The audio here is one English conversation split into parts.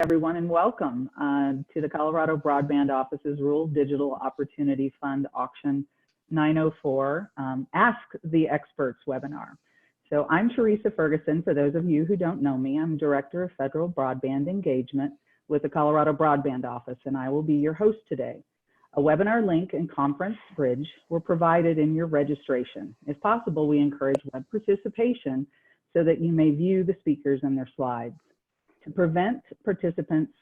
Everyone, and welcome to the Colorado Broadband Office's Rural Digital Opportunity Fund Auction 904 Ask the Experts webinar. So I'm Teresa Ferguson. For those of you who don't know me, I'm Director of Federal Broadband Engagement with the Colorado Broadband Office, and I will be your host today. A webinar link and conference bridge were provided in your registration. If possible, we encourage web participation so that you may view the speakers and their slides. To prevent participants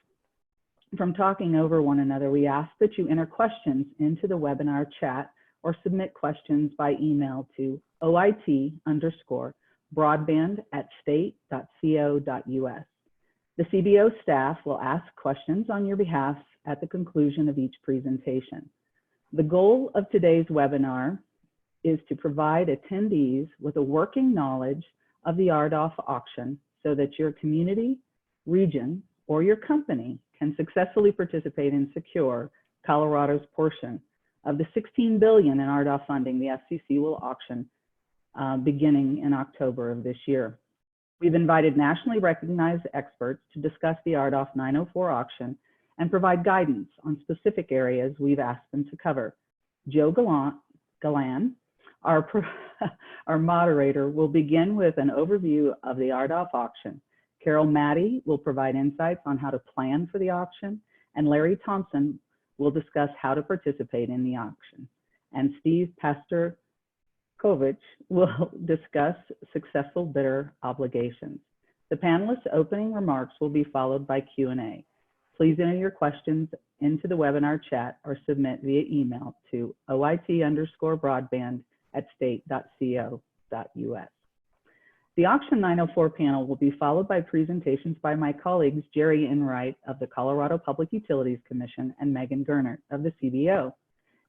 from talking over one another, we ask that you enter questions into the webinar chat or submit questions by email to oit_broadband@state.co.us. The CBO staff will ask questions on your behalf at the conclusion of each presentation. The goal of today's webinar is to provide attendees with a working knowledge of the RDOF auction so that your community, region, or your company can successfully participate and secure Colorado's portion of the $16 billion in RDOF funding the FCC will auction beginning in October of this year. We've invited nationally recognized experts to discuss the RDOF 904 auction and provide guidance on specific areas we've asked them to cover. Joe Galan, our moderator, will begin with an overview of the RDOF auction. Carol Maddie will provide insights on how to plan for the auction, and Larry Thompson will discuss how to participate in the auction. And Steve Pastor-Kovich will discuss successful bidder obligations. The panelists' opening remarks will be followed by Q&A. Please enter your questions into the webinar chat or submit via email to oit_broadband@state.co.us. The Auction 904 panel will be followed by presentations by my colleagues Jerry Enright of the Colorado Public Utilities Commission and Megan Gernert of the CBO.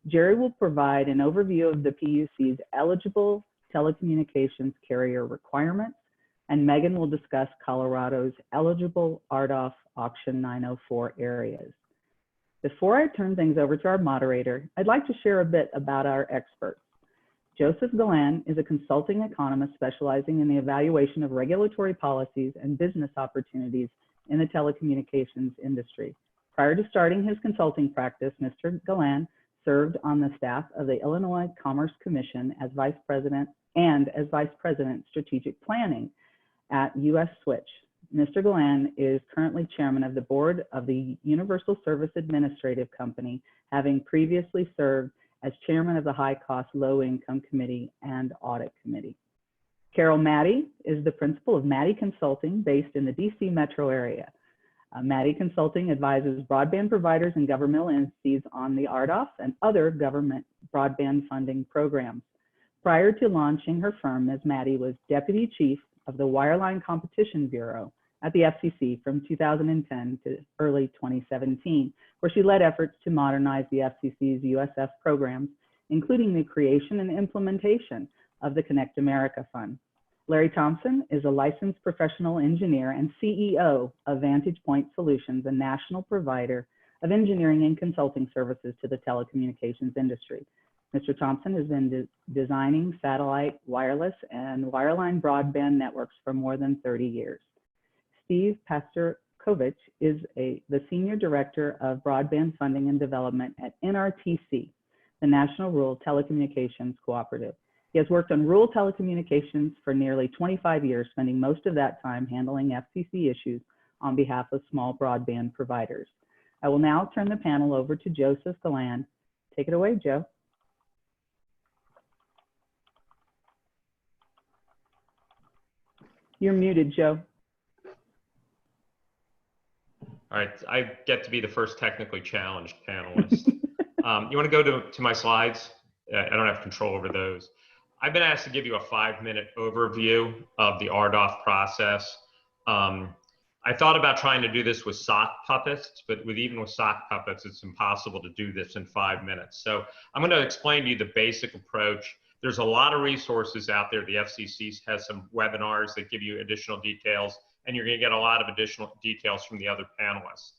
Jerry will provide an overview of the PUC's eligible telecommunications carrier requirements, and Megan will discuss Colorado's eligible RDOF Auction 904 areas. Before I turn things over to our moderator, I'd like to share a bit about our experts. Joseph Galan is a consulting economist specializing in the evaluation of regulatory policies and business opportunities in the telecommunications industry. Prior to starting his consulting practice, Mr. Galan served on the staff of the Illinois Commerce Commission as Vice President Strategic Planning at US Switch. Mr. Galan is currently chairman of the board of the Universal Service Administrative Company, having previously served as chairman of the High Cost Low Income Committee and Audit Committee. Carol Maddie is the principal of Maddie Consulting based in the DC metro area. Maddie Consulting advises broadband providers and governmental entities on the RDOF and other government broadband funding programs. Prior to launching her firm, Ms. Maddie was deputy chief of the Wireline Competition Bureau at the FCC from 2010 to early 2017, where she led efforts to modernize the FCC's USF programs, including the creation and implementation of the Connect America Fund. Larry Thompson is a licensed professional engineer and CEO of Vantage Point Solutions, a national provider of engineering and consulting services to the telecommunications industry. Mr. Thompson has been designing satellite, wireless, and wireline broadband networks for more than 30 years. Steve Pastor-Kovich is the Senior Director of Broadband Funding and Development at NRTC, the National Rural Telecommunications Cooperative. He has worked on rural telecommunications for nearly 25 years, spending most of that time handling FCC issues on behalf of small broadband providers. I will now turn the panel over to Joseph Galan. Take it away, Joe. You're muted, Joe. All right, I get to be the first technically challenged panelist. You want to go to my slides? I don't have control over those. I've been asked to give you a 5-minute overview of the RDOF process. I thought about trying to do this with sock puppets, but even with sock puppets, it's impossible to do this in 5 minutes. So I'm going to explain to you the basic approach. There's a lot of resources out there. The FCC has some webinars that give you additional details, and you're going to get a lot of additional details from the other panelists.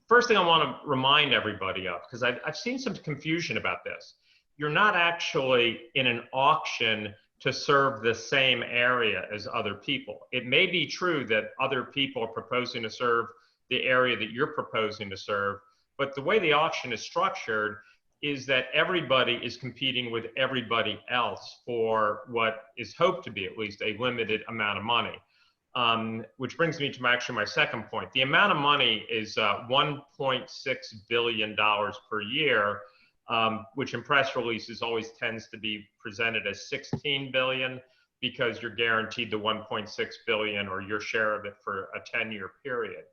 First thing I want to remind everybody of, because I've seen some confusion about this. You're not actually in an auction to serve the same area as other people. It may be true that other people are proposing to serve the area that you're proposing to serve, but the way the auction is structured is that everybody is competing with everybody else for what is hoped to be at least a limited amount of money. Which brings me to my second point. The amount of money is $1.6 billion per year, which in press releases always tends to be presented as 16 billion because you're guaranteed the 1.6 billion or your share of it for a 10-year period.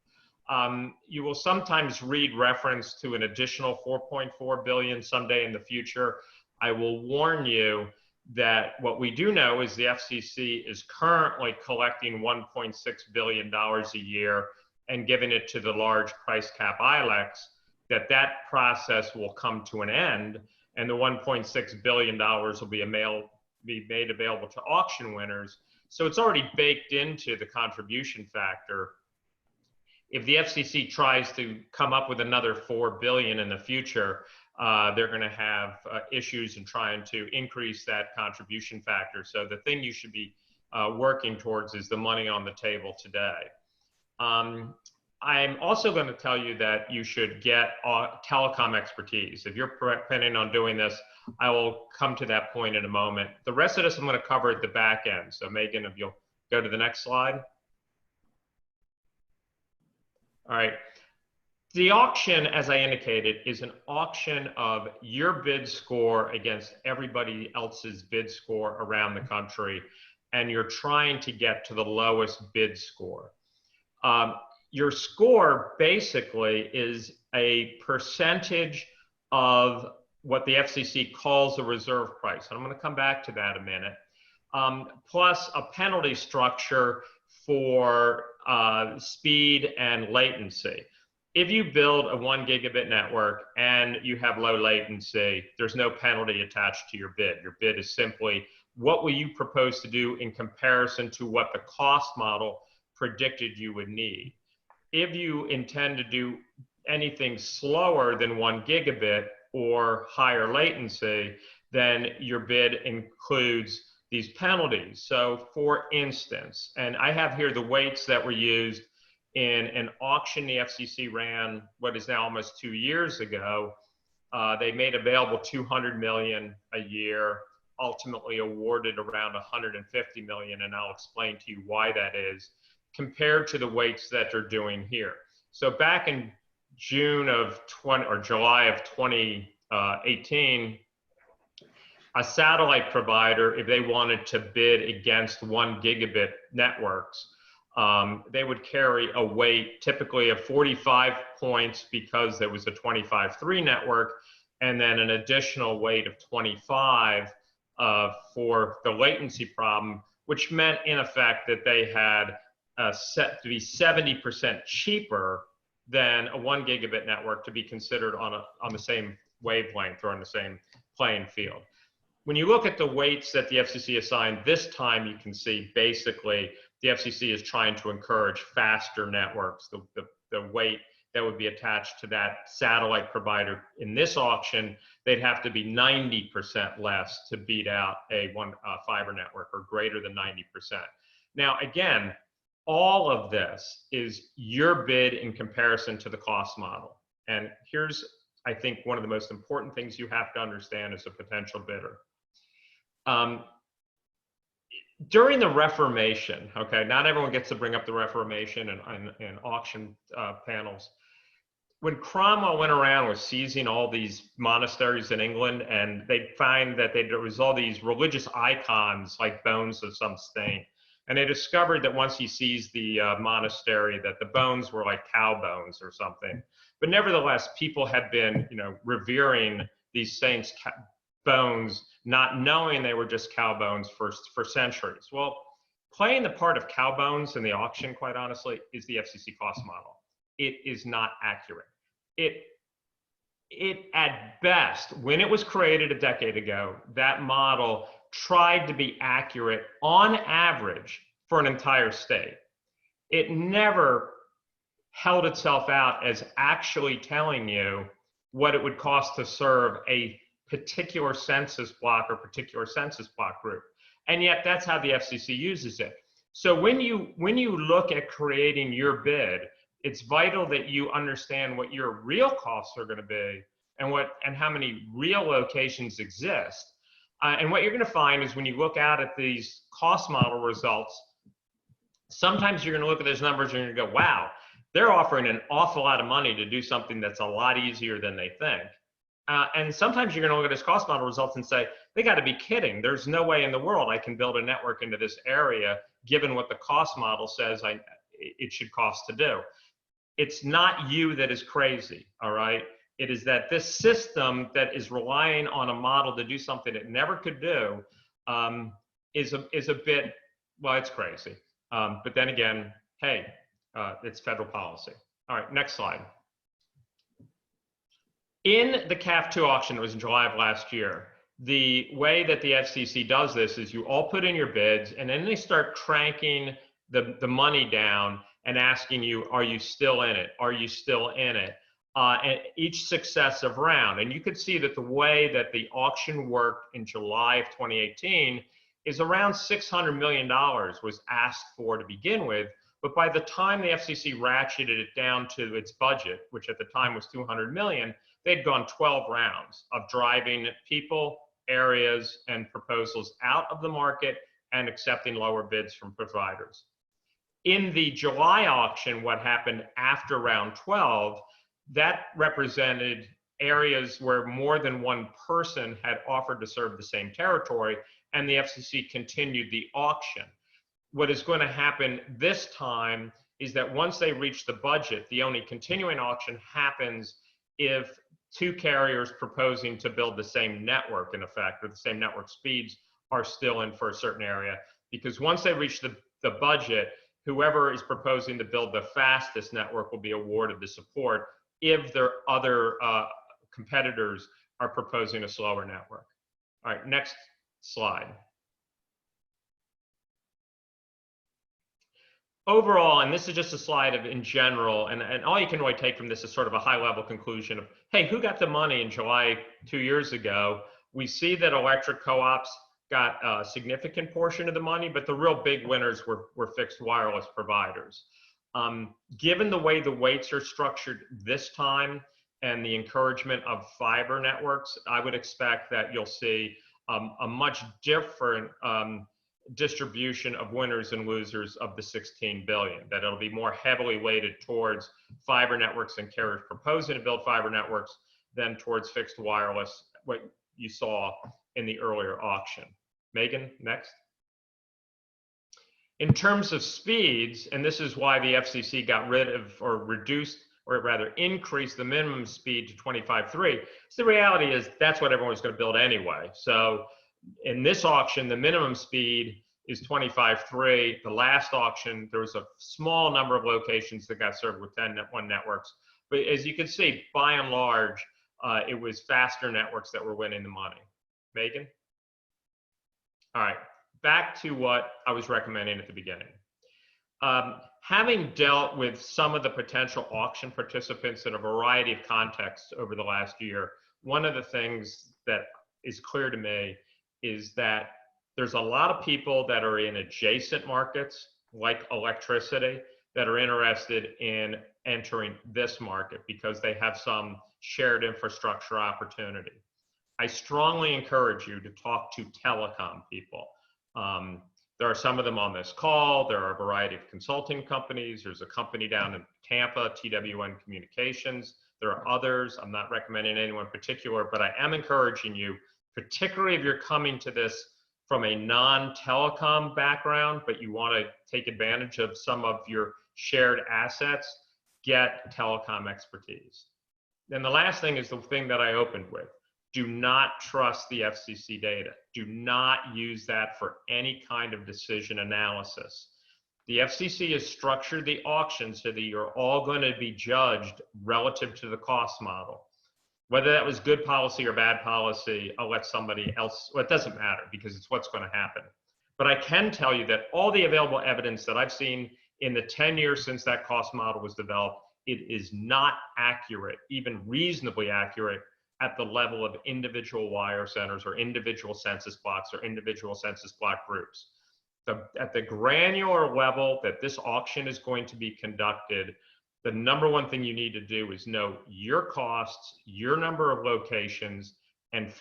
You will sometimes read reference to an additional 4.4 billion someday in the future. I will warn you that what we do know is the FCC is currently collecting $1.6 billion a year and giving it to the large price cap ILECs, that process will come to an end and the $1.6 billion will be made available to auction winners. So it's already baked into the contribution factor. If the FCC tries to come up with another 4 billion in the future, they're going to have issues in trying to increase that contribution factor. So the thing you should be working towards is the money on the table today. I'm also going to tell you that you should get telecom expertise. If you're planning on doing this, I will come to that point in a moment. The rest of this I'm going to cover at the back end. So Megan, if you'll go to the next slide. All right. The auction, as I indicated, is an auction of your bid score against everybody else's bid score around the country, and you're trying to get to the lowest bid score. Your score basically is a percentage of what the FCC calls the reserve price. And I'm going to come back to that in a minute, plus a penalty structure for speed and latency. If you build a 1 gigabit network and you have low latency, there's no penalty attached to your bid. Your bid is simply what will you propose to do in comparison to what the cost model predicted you would need. If you intend to do anything slower than 1 gigabit or higher latency, then your bid includes these penalties. So for instance, and I have here the weights that were used in an auction the FCC ran, what is now almost 2 years ago. They made available 200 million a year, ultimately awarded around 150 million, and I'll explain to you why that is, compared to the weights that they're doing here. So back in July of 2018, a satellite provider, if they wanted to bid against 1 gigabit networks, they would carry a weight typically of 45 points because there was a 25/3 network, and then an additional weight of 25 for the latency problem, which meant in effect that they had set to be 70% cheaper than a 1 gigabit network to be considered on the same wavelength or on the same playing field. When you look at the weights that the FCC assigned this time, you can see basically the FCC is trying to encourage faster networks. The weight that would be attached to that satellite provider in this auction, they'd have to be 90% less to beat out a fiber network, or greater than 90%. Now, again, all of this is your bid in comparison to the cost model. And here's, I think, one of the most important things you have to understand as a potential bidder. During the Reformation, okay, not everyone gets to bring up the Reformation and auction panels. When Cromwell went around with seizing all these monasteries in England, and they'd find that there was all these religious icons like bones of some saint, and they discovered that once he seized the monastery, that the bones were like cow bones or something. But nevertheless, people had been, revering these saints' bones, not knowing they were just cow bones for centuries. Well, playing the part of cow bones in the auction, quite honestly, is the FCC cost model. It is not accurate. It at best, when it was created a decade ago, that model tried to be accurate on average for an entire state. It never held itself out as actually telling you what it would cost to serve a particular census block or particular census block group. And yet that's how the FCC uses it. So when you look at creating your bid, it's vital that you understand what your real costs are going to be and how many real locations exist. And what you're going to find is when you look out at these cost model results, sometimes you're going to look at those numbers and you're going to go, wow, they're offering an awful lot of money to do something that's a lot easier than they think. And sometimes you're going to look at this cost model results and say, they got to be kidding. There's no way in the world I can build a network into this area, given what the cost model says it should cost to do. It's not you that is crazy, all right? It is that this system that is relying on a model to do something it never could do is a bit, well, it's crazy. But then again, hey, it's federal policy. All right, next slide. In the CAF2 auction, it was in July of last year, the way that the FCC does this is you all put in your bids, and then they start cranking the money down and asking you, are you still in it? Are you still in it? And each successive round. And you could see that the way that the auction worked in July of 2018 is around $600 million was asked for to begin with. But by the time the FCC ratcheted it down to its budget, which at the time was $200 million, they'd gone 12 rounds of driving people, areas, and proposals out of the market and accepting lower bids from providers. In the July auction, what happened after round 12, that represented areas where more than one person had offered to serve the same territory, and the FCC continued the auction. What is going to happen this time is that once they reach the budget, the only continuing auction happens if two carriers proposing to build the same network, in effect, or the same network speeds are still in for a certain area. Because once they reach the budget, whoever is proposing to build the fastest network will be awarded the support if their other competitors are proposing a slower network. All right, next slide. Overall, and this is just a slide of in general, and all you can really take from this is sort of a high-level conclusion of, hey, who got the money in July 2 years ago? We see that electric co-ops got a significant portion of the money, but the real big winners were fixed wireless providers. Given the way the weights are structured this time and the encouragement of fiber networks, I would expect that you'll see a much different distribution of winners and losers of the 16 billion, that it'll be more heavily weighted towards fiber networks and carriers proposing to build fiber networks than towards fixed wireless, what you saw in the earlier auction. Megan, next. In terms of speeds, and this is why the FCC got rid of or reduced, or rather increased the minimum speed to 25.3, so the reality is that's what everyone's going to build anyway. So in this auction, the minimum speed is 25.3. The last auction, there was a small number of locations that got served with 10.1 networks. But as you can see, by and large, it was faster networks that were winning the money. Megan? All right, back to what I was recommending at the beginning. Having dealt with some of the potential auction participants in a variety of contexts over the last year, one of the things that is clear to me is that there's a lot of people that are in adjacent markets, like electricity, that are interested in entering this market because they have some shared infrastructure opportunity. I strongly encourage you to talk to telecom people. There are some of them on this call. There are a variety of consulting companies. There's a company down in Tampa, TWN Communications. There are others. I'm not recommending anyone in particular, but I am encouraging you, particularly if you're coming to this from a non-telecom background, but you want to take advantage of some of your shared assets, get telecom expertise. Then the last thing is the thing that I opened with. Do not trust the FCC data. Do not use that for any kind of decision analysis. The FCC has structured the auction so that you're all going to be judged relative to the cost model. Whether that was good policy or bad policy, I'll let somebody else, well, it doesn't matter because it's what's going to happen. But I can tell you that all the available evidence that I've seen in the 10 years since that cost model was developed, it is not accurate, even reasonably accurate, at the level of individual wire centers or individual census blocks or individual census block groups. So at the granular level that this auction is going to be conducted, the number one thing you need to do is know your costs, your number of locations, and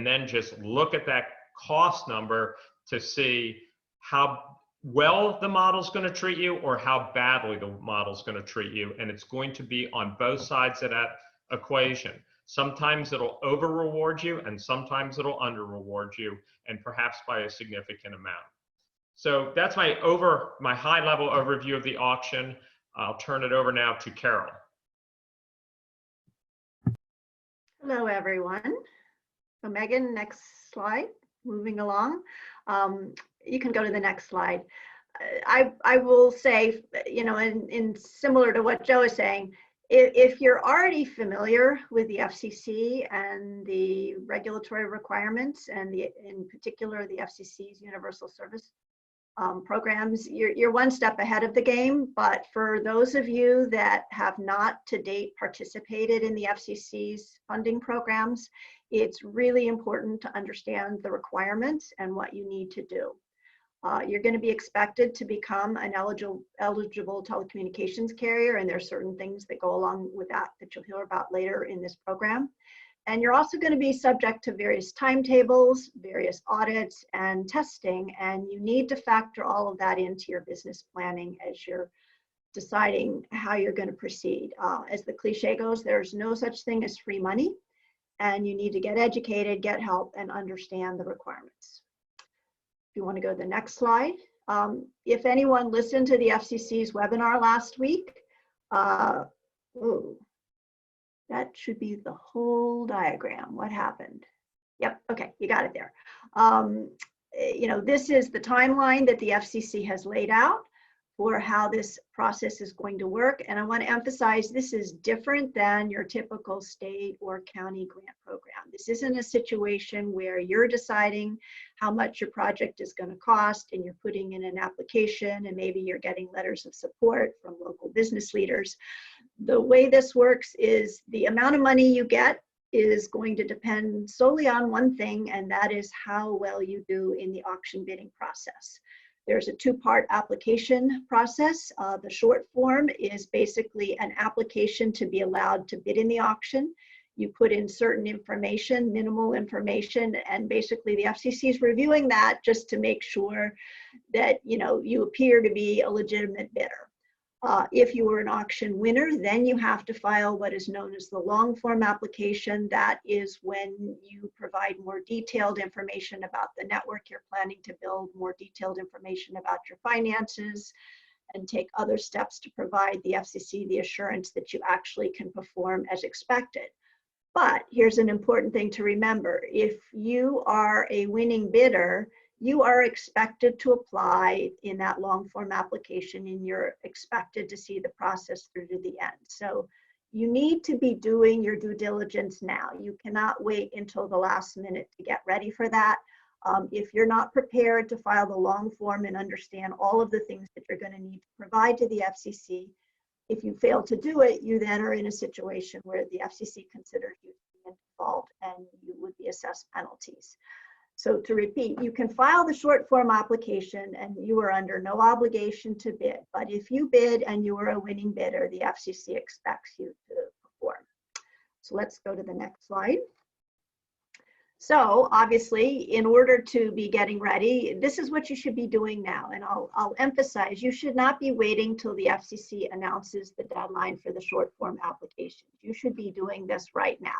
then just look at that cost number to see how well the model's going to treat you or how badly the model's going to treat you. And it's going to be on both sides of that equation. Sometimes it'll over reward you and sometimes it'll under reward you, and perhaps by a significant amount. So that's my high level overview of the auction. I'll turn it over now to Carol. Hello, everyone. So Megan, next slide, moving along. You can go to the next slide. I will say, you know, in similar to what Joe is saying, if you're already familiar with the FCC and the regulatory requirements and in particular the FCC's universal service programs, you're one step ahead of the game. But for those of you that have not to date participated in the FCC's funding programs, it's really important to understand the requirements and what you need to do. You're going to be expected to become an eligible telecommunications carrier, and there are certain things that go along with that you'll hear about later in this program. And you're also going to be subject to various timetables, various audits, and testing, and you need to factor all of that into your business planning as you're deciding how you're going to proceed. As the cliche goes, there's no such thing as free money, and you need to get educated, get help, and understand the requirements. If you want to go to the next slide. If anyone listened to the FCC's webinar last week, that should be the whole diagram. What happened? Yep, okay, you got it there. You know, this is the timeline that the FCC has laid out for how this process is going to work. And I want to emphasize this is different than your typical state or county grant program. This isn't a situation where you're deciding how much your project is going to cost and you're putting in an application and maybe you're getting letters of support from local business leaders. The way this works is the amount of money you get is going to depend solely on one thing, and that is how well you do in the auction bidding process. There's a two-part application process. The short form is basically an application to be allowed to bid in the auction. You put in certain information, minimal information, and basically the FCC is reviewing that just to make sure that you appear to be a legitimate bidder. If you were an auction winner, then you have to file what is known as the long form application. That is when you provide more detailed information about the network you're planning to build, more detailed information about your finances, and take other steps to provide the FCC the assurance that you actually can perform as expected. But here's an important thing to remember. If you are a winning bidder, you are expected to apply in that long form application and you're expected to see the process through to the end. So you need to be doing your due diligence now. You cannot wait until the last minute to get ready for that. If you're not prepared to file the long form and understand all of the things that you're going to need to provide to the FCC, if you fail to do it, you then are in a situation where the FCC considers you to be in default and you would be assessed penalties. So to repeat, you can file the short form application and you are under no obligation to bid. But if you bid and you are a winning bidder, the FCC expects you to perform. So let's go to the next slide. So obviously, in order to be getting ready, this is what you should be doing now. And I'll emphasize, you should not be waiting till the FCC announces the deadline for the short form application. You should be doing this right now.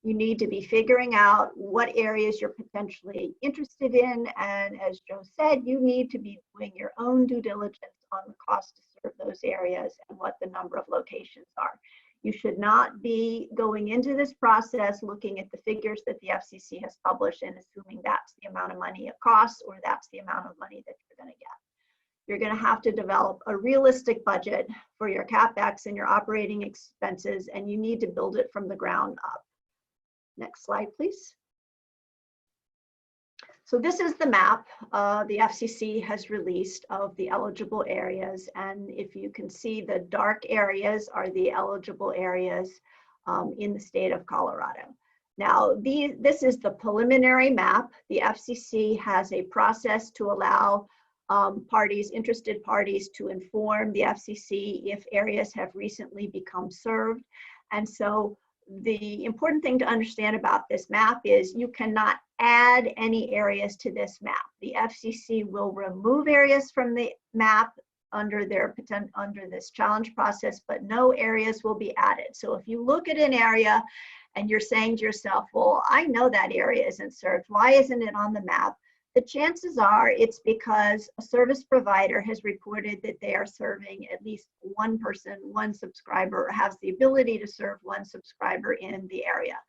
You need to be figuring out what areas you're potentially interested in. And as Joe said, you need to be doing your own due diligence on the cost to serve those areas and what the number of locations are. You should not be going into this process looking at the figures that the FCC has published and assuming that's the amount of money it costs or that's the amount of money that you're going to get. You're going to have to develop a realistic budget for your CapEx and your operating expenses, and you need to build it from the ground up. Next slide, please. So this is the map the FCC has released of the eligible areas. And if you can see, the dark areas are the eligible areas in the state of Colorado. Now, this is the preliminary map. The FCC has a process to allow interested parties to inform the FCC if areas have recently become served. And so the important thing to understand about this map is you cannot add any areas to this map. The FCC will remove areas from the map under this challenge process, but no areas will be added. So if you look at an area and you're saying to yourself, well, I know that area isn't served, why isn't it on the map? The chances are it's because a service provider has reported that they are serving at least one person, one subscriber, or has the ability to serve one subscriber in the area.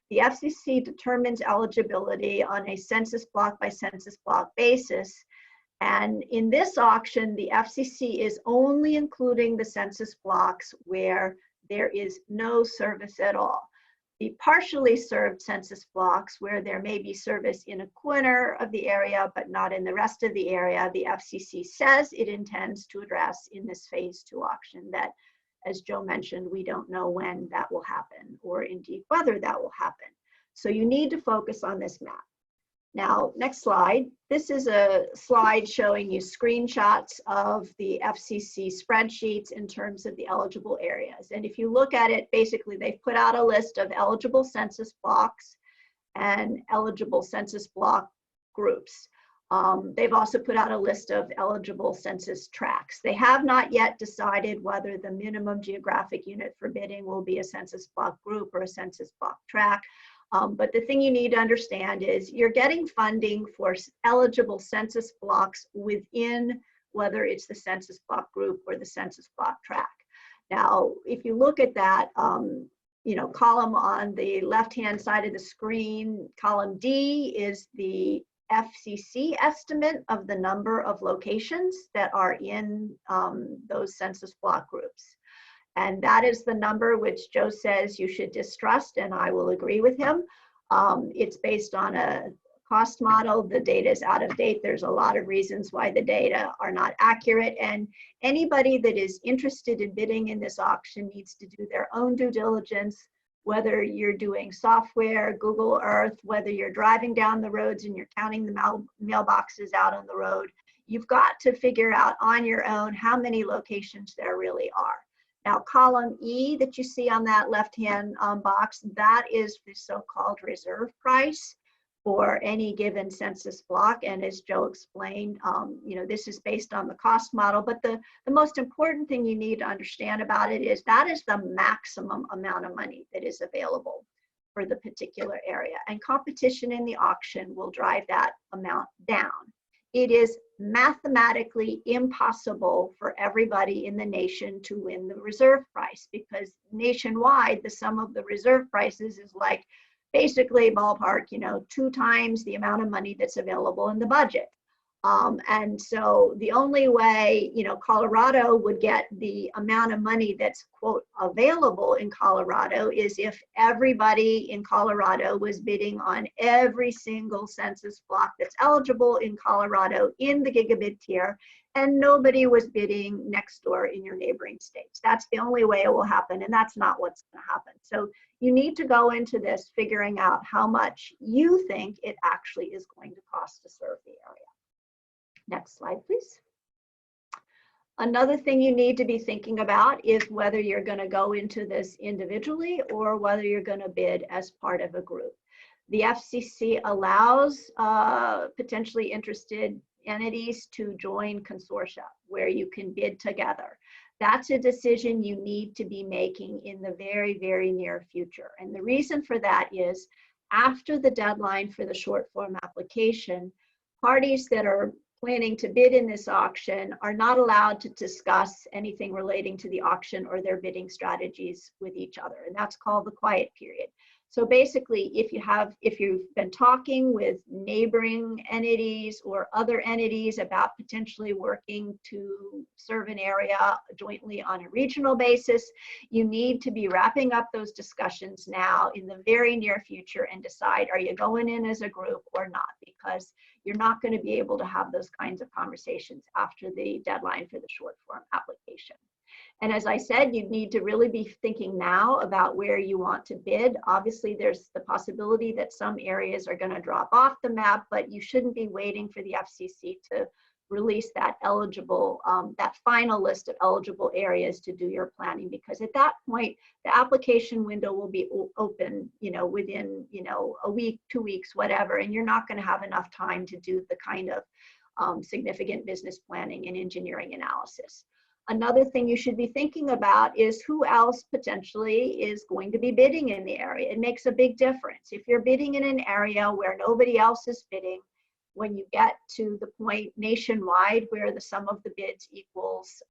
The FCC determines eligibility on a census block by census block basis. And in this auction, the FCC is only including the census blocks where there is no service at all. The partially served census blocks where there may be service in a corner of the area but not in the rest of the area, the FCC says it intends to address in this phase 2 auction that, as Joe mentioned, we don't know when that will happen or indeed whether that will happen. So you need to focus on this map. Now, next slide. This is a slide showing you screenshots of the FCC spreadsheets in terms of the eligible areas. And if you look at it, basically they've put out a list of eligible census blocks and eligible census block groups. They've also put out a list of eligible census tracts. They have not yet decided whether the minimum geographic unit for bidding will be a census block group or a census block tract. But the thing you need to understand is you're getting funding for eligible census blocks within whether it's the census block group or the census block tract. Now, if you look at that, column on the left-hand side of the screen, column D is the FCC estimate of the number of locations that are in those census block groups. And that is the number which Joe says you should distrust, and I will agree with him. It's based on a cost model. The data is out of date. There's a lot of reasons why the data are not accurate. And anybody that is interested in bidding in this auction needs to do their own due diligence, whether you're doing software, Google Earth, whether you're driving down the roads and you're counting the mailboxes out on the road. You've got to figure out on your own how many locations there really are. Now, column E that you see on that left-hand box, that is the so-called reserve price for any given census block. And as Joe explained, this is based on the cost model. But the most important thing you need to understand about it is that is the maximum amount of money that is available for the particular area. And competition in the auction will drive that amount down. It is mathematically impossible for everybody in the nation to win the reserve price because nationwide, the sum of the reserve prices is like basically ballpark, 2 times the amount of money that's available in the budget. And so the only way, Colorado would get the amount of money that's, quote, available in Colorado is if everybody in Colorado was bidding on every single census block that's eligible in Colorado in the gigabit tier, and nobody was bidding next door in your neighboring states. That's the only way it will happen, and that's not what's going to happen. So you need to go into this figuring out how much you think it actually is going to cost to serve the area. Next slide, please. Another thing you need to be thinking about is whether you're going to go into this individually or whether you're going to bid as part of a group. The FCC allows potentially interested entities to join consortia where you can bid together. That's a decision you need to be making in the very, very near future. And the reason for that is after the deadline for the short form application, parties that are planning to bid in this auction are not allowed to discuss anything relating to the auction or their bidding strategies with each other. And that's called the quiet period. So basically, if you've been talking with neighboring entities or other entities about potentially working to serve an area jointly on a regional basis, you need to be wrapping up those discussions now in the very near future and decide, are you going in as a group or not? Because you're not going to be able to have those kinds of conversations after the deadline for the short form application. And as I said, you need to really be thinking now about where you want to bid. Obviously, there's the possibility that some areas are going to drop off the map, but you shouldn't be waiting for the FCC to release that eligible, that final list of eligible areas to do your planning, because at that point, the application window will be open, within, a week, 2 weeks, whatever, and you're not going to have enough time to do the kind of significant business planning and engineering analysis. Another thing you should be thinking about is who else potentially is going to be bidding in the area. It makes a big difference. If you're bidding in an area where nobody else is bidding, when you get to the point nationwide where the sum of the bids equals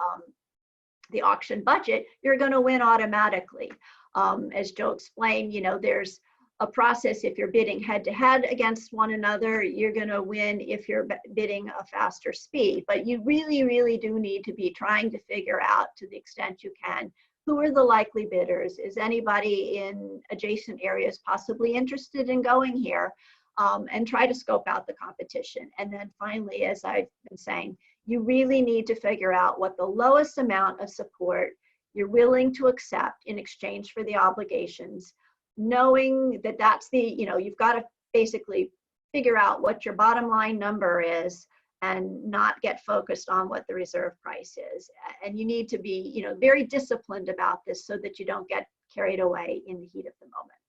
the auction budget, you're going to win automatically. As Joe explained, there's a process. If you're bidding head to head against one another, you're going to win if you're bidding a faster speed. But you really, really do need to be trying to figure out, to the extent you can, who are the likely bidders? Is anybody in adjacent areas possibly interested in going here? And try to scope out the competition. And then finally, as I've been saying, you really need to figure out what the lowest amount of support you're willing to accept in exchange for the obligations, knowing that that's you've got to basically figure out what your bottom line number is and not get focused on what the reserve price is. And you need to be, very disciplined about this so that you don't get carried away in the heat of the moment.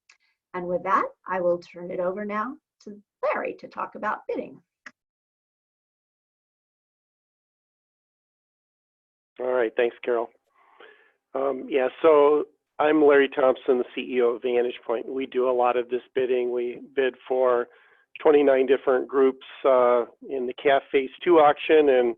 And with that, I will turn it over now to Larry to talk about bidding. All right, thanks, Carol. Yeah, so I'm Larry Thompson, the CEO of Vantage Point. We do a lot of this bidding. We bid for 29 different groups in the CAF Phase 2 auction, and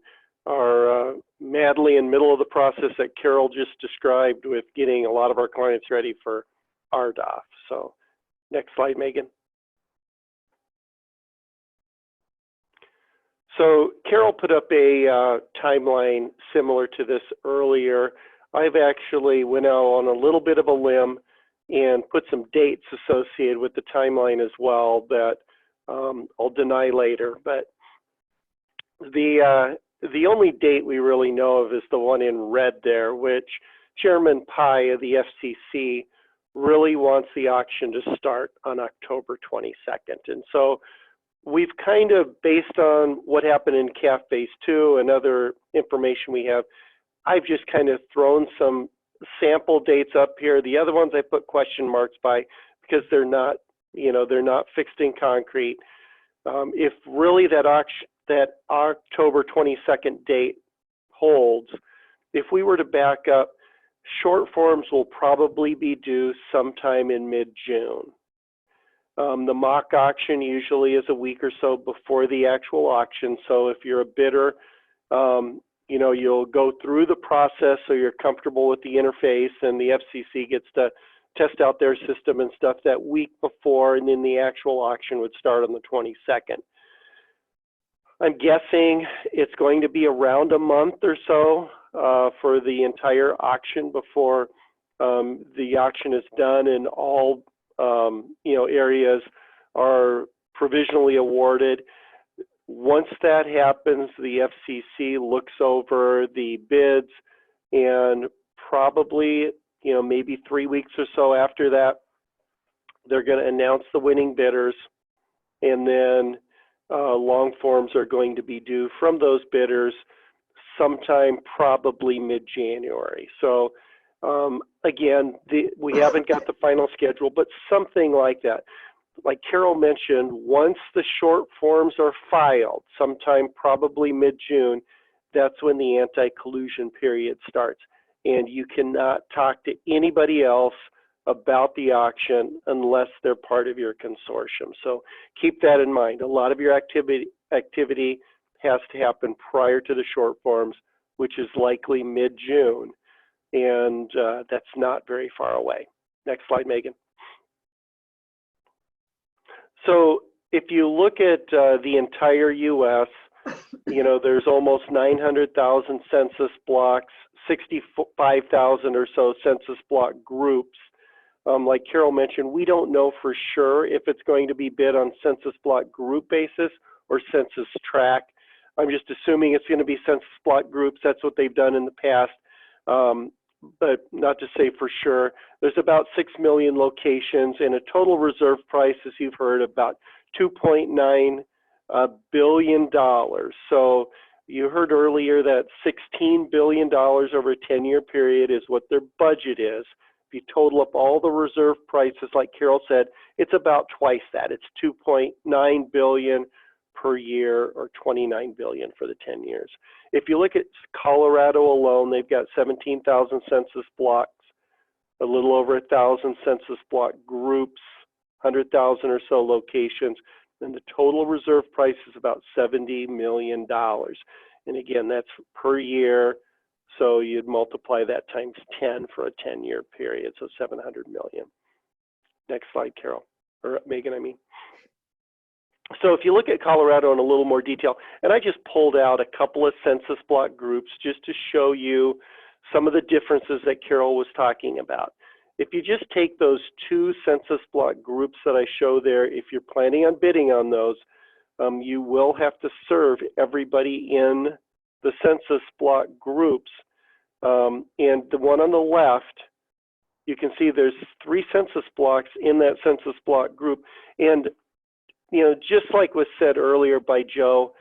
are madly in the middle of the process that Carol just described with getting a lot of our clients ready for RDOF. So next slide, Megan. So Carol put up a timeline similar to this earlier. I've actually went out on a little bit of a limb and put some dates associated with the timeline as well that I'll deny later. But the only date we really know of is the one in red there, which Chairman Pai of the FCC really wants the auction to start on October 22nd. And so we've kind of, based on what happened in CAF Phase 2 and other information we have, I've just kind of thrown some sample dates up here. The other ones I put question marks by because they're not, they're not fixed in concrete. If really that October 22nd date holds, if we were to back up, short forms will probably be due sometime in mid-June. The mock auction usually is a week or so before the actual auction. So if you're a bidder, you'll go through the process so you're comfortable with the interface, and the FCC gets to test out their system and stuff that week before, and then the actual auction would start on the 22nd. I'm guessing it's going to be around a month or so for the entire auction before the auction is done and all areas are provisionally awarded. Once that happens, the FCC looks over the bids, and probably, maybe 3 weeks or so after that, they're going to announce the winning bidders, and then long forms are going to be due from those bidders sometime probably mid-January. So again, we haven't got the final schedule, but something like that. Like Carol mentioned, once the short forms are filed, sometime probably mid-June, that's when the anti-collusion period starts. And you cannot talk to anybody else about the auction unless they're part of your consortium. So keep that in mind. A lot of your activity has to happen prior to the short forms, which is likely mid-June. And that's not very far away. Next slide, Megan. So if you look at the entire U.S., there's almost 900,000 census blocks, 65,000 or so census block groups. Like Carol mentioned, we don't know for sure if it's going to be bid on census block group basis or census tract. I'm just assuming it's going to be census block groups. That's what they've done in the past. but not to say for sure. There's about 6 million locations and a total reserve price, as you've heard, about $2.9 billion. So you heard earlier that $16 billion over a 10-year period is what their budget is. If you total up all the reserve prices, like Carol said, it's about twice that. It's $2.9 billion per year, or $29 billion for the 10 years. If you look at Colorado alone, they've got 17,000 census blocks, a little over 1,000 census block groups, 100,000 or so locations, and the total reserve price is about $70 million. And again, that's per year, so you'd multiply that times 10 for a 10-year period, so 700 million. Next slide, Carol, or Megan, I mean. So if you look at Colorado in a little more detail, and I just pulled out a couple of census block groups just to show you some of the differences that Carol was talking about. If you just take those two census block groups that I show there, if you're planning on bidding on those, you will have to serve everybody in the census block groups. And the one on the left, you can see there's 3 census blocks in that census block group. And you know, just like was said earlier by Joe,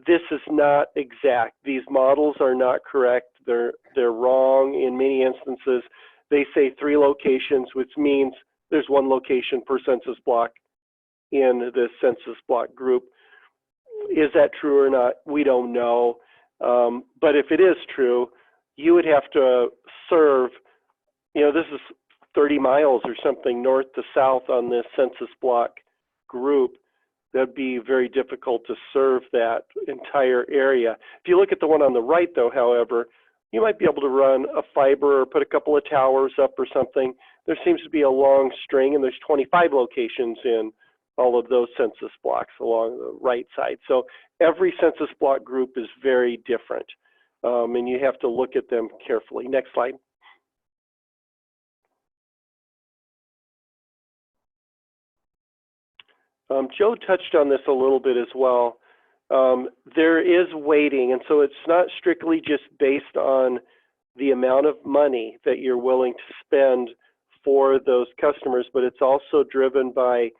this is not exact. These models are not correct. They're wrong in many instances. They say 3 locations, which means there's 1 location per census block in the census block group. Is that true or not? We don't know. But if it is true, you would have to serve, you know, this is 30 miles or something north to south on this census block group. That'd be very difficult to serve that entire area. If you look at the one on the right, though, however, you might be able to run a fiber or put a couple of towers up or something. There seems to be a long string, and there's 25 locations in all of those census blocks along the right side. So every census block group is very different, and you have to look at them carefully. Next slide. Joe touched on this a little bit as well. There is weighting, and so it's not strictly just based on the amount of money that you're willing to spend for those customers, but it's also driven by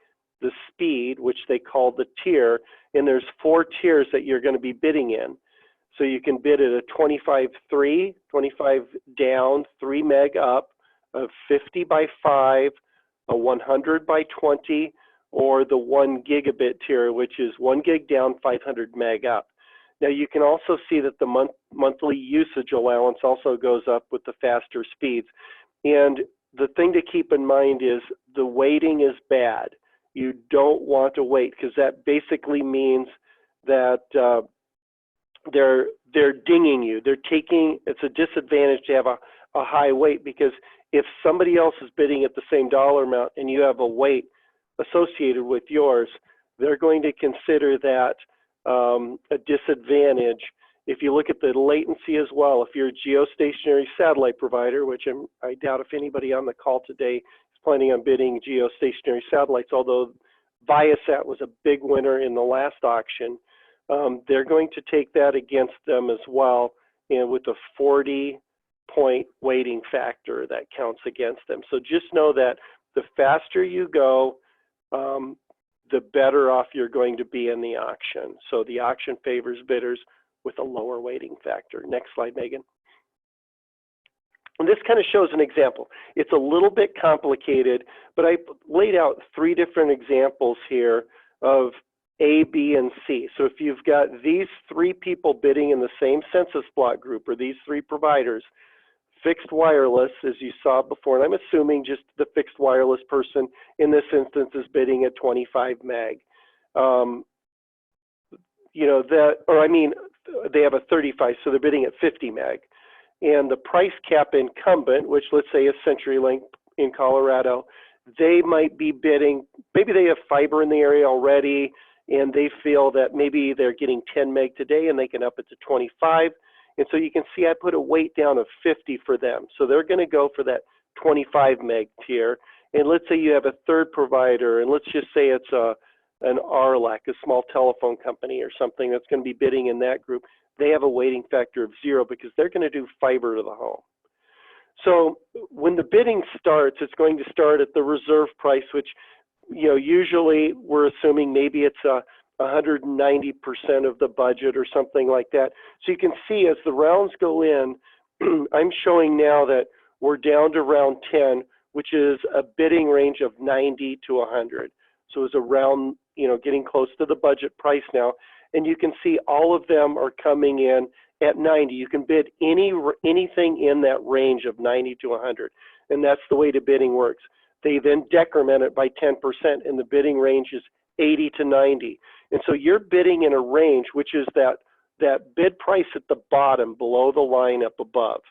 the speed, which they call the tier, and there's 4 tiers that you're going to be bidding in. So you can bid at a 25 down, 3 meg up, a 50 by 5, a 100 by 20, or the 1 gigabit tier, which is 1 gig down, 500 meg up. Now you can also see that the monthly usage allowance also goes up with the faster speeds. And the thing to keep in mind is the waiting is bad. You don't want to wait, because that basically means that they're dinging you. They're taking, it's a disadvantage to have a high wait, because if somebody else is bidding at the same dollar amount and you have a wait associated with yours, they're going to consider that a disadvantage. If you look at the latency as well, if you're a geostationary satellite provider, which I doubt if anybody on the call today is planning on bidding geostationary satellites, although Viasat was a big winner in the last auction, they're going to take that against them as well, and with a 40-point weighting factor that counts against them. So just know that the faster you go, the better off you're going to be in the auction. So the auction favors bidders with a lower weighting factor. Next slide, Megan. And this kind of shows an example. It's a little bit complicated, but I laid out 3 different examples here of A, B, and C. So if you've got these 3 people bidding in the same census block group, or these 3 providers, fixed wireless, as you saw before, and I'm assuming just the fixed wireless person in this instance is bidding at 25 meg. You know, that, or I mean, they have a 35, so they're bidding at 50 meg. And the price cap incumbent, which let's say is CenturyLink in Colorado, they might be bidding, maybe they have fiber in the area already, and they feel that maybe they're getting 10 meg today and they can up it to 25. And so you can see I put a weight down of 50 for them. So they're going to go for that 25 meg tier. And let's say you have a third provider, and let's just say it's an RLAC, a small telephone company or something that's going to be bidding in that group. They have a weighting factor of 0 because they're going to do fiber to the home. So when the bidding starts, it's going to start at the reserve price, which, you know, usually we're assuming maybe it's 190% of the budget or something like that. So you can see as the rounds go in, I'm showing now that we're down to round 10, which is a bidding range of 90 to 100. So it's around, you know, getting close to the budget price now. And you can see all of them are coming in at 90. You can bid anything in that range of 90 to 100. And that's the way the bidding works. They then decrement it by 10%, and the bidding range is 80 to 90. And so you're bidding in a range, which is that bid price at the bottom below the line up above,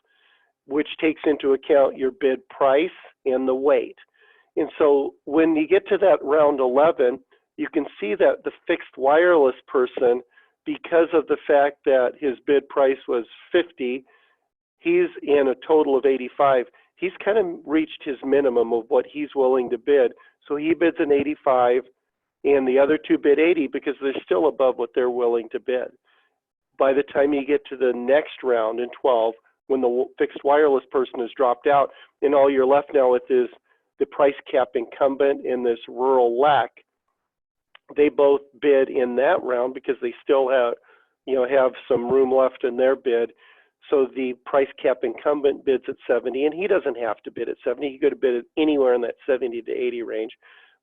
which takes into account your bid price and the weight. And so when you get to that round 11, you can see that the fixed wireless person, because of the fact that his bid price was 50, he's in a total of 85. He's kind of reached his minimum of what he's willing to bid. So he bids an 85, and the other two bid 80 because they're still above what they're willing to bid. By the time you get to the next round in 12, when the fixed wireless person has dropped out, and all you're left now with is the price cap incumbent and this rural LAC, they both bid in that round because they still have, you know, have some room left in their bid. So the price cap incumbent bids at 70, and he doesn't have to bid at 70. He could have bid anywhere in that 70 to 80 range.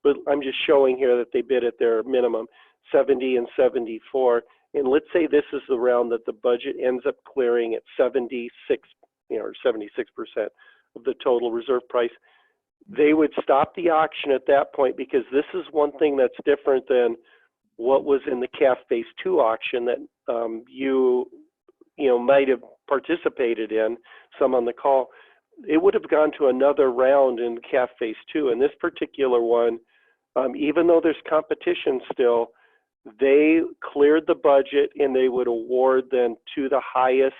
But I'm just showing here that they bid at their minimum, 70 and 74. And let's say this is the round that the budget ends up clearing at 76, you know, or 76% of the total reserve price. They would stop the auction at that point, because this is one thing that's different than what was in the CAF Phase 2 auction that you know, might have participated in, some on the call. It would have gone to another round in CAF Phase 2. And this particular one, even though there's competition still, they cleared the budget and they would award then to the highest,